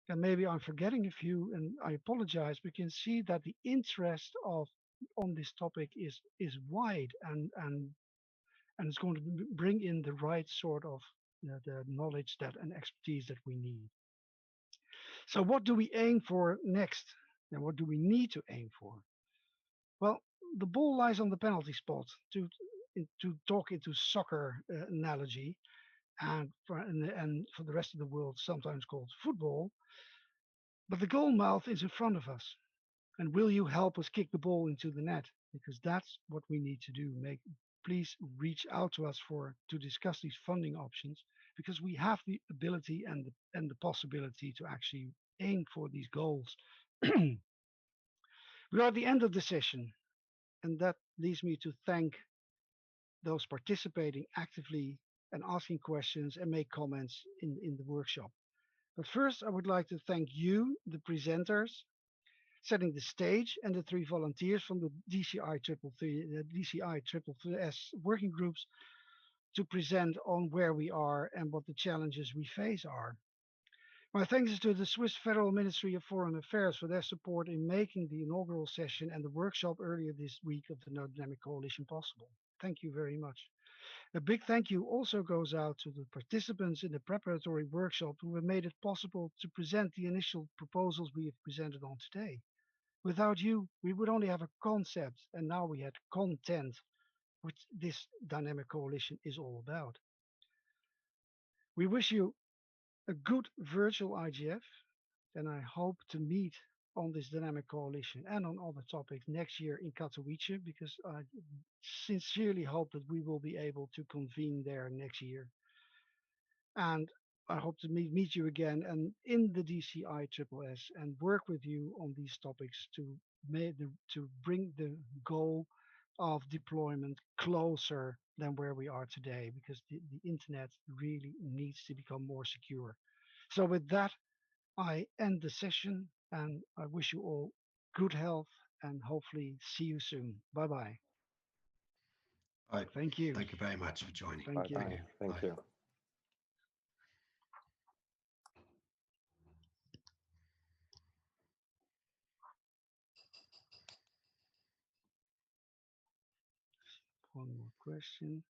and maybe I'm forgetting a few, and I apologize, we can see that the interest on this topic is wide and it's going to bring in the right sort of the knowledge that and expertise that we need. So what do we aim for next? And what do we need to aim for? Well, the ball lies on the penalty spot, to talk into soccer analogy, and for the rest of the world sometimes called football. But the goal mouth is in front of us. And will you help us kick the ball into the net? Because that's what we need to do. Please reach out to us to discuss these funding options, because we have the ability and the possibility to actually aim for these goals. We are at the end of the session, and that leads me to thank those participating actively and asking questions and make comments in the workshop. But first, I would like to thank you, the presenters, setting the stage, and the 3 volunteers from the DCI-ISSS working groups to present on where we are and what the challenges we face are. My thanks is to the Swiss Federal Ministry of Foreign Affairs for their support in making the inaugural session and the workshop earlier this week of the Dynamic Coalition possible. Thank you very much. A big thank you also goes out to the participants in the preparatory workshop who have made it possible to present the initial proposals we have presented on today. Without you, we would only have a concept, and now we had content, which this Dynamic Coalition is all about. We wish you a good virtual IGF, and I hope to meet on this Dynamic Coalition and on other topics next year in Katowice, because I sincerely hope that we will be able to convene there next year. And I hope to meet you again and in the DCI-ISSS and work with you on these topics to bring the goal of deployment closer than where we are today, because the internet really needs to become more secure. So with that, I end the session, and I wish you all good health and hopefully see you soon. Bye-bye. Bye. Thank you. Thank you very much for joining. Thank you. Bye. Thank you. One more question.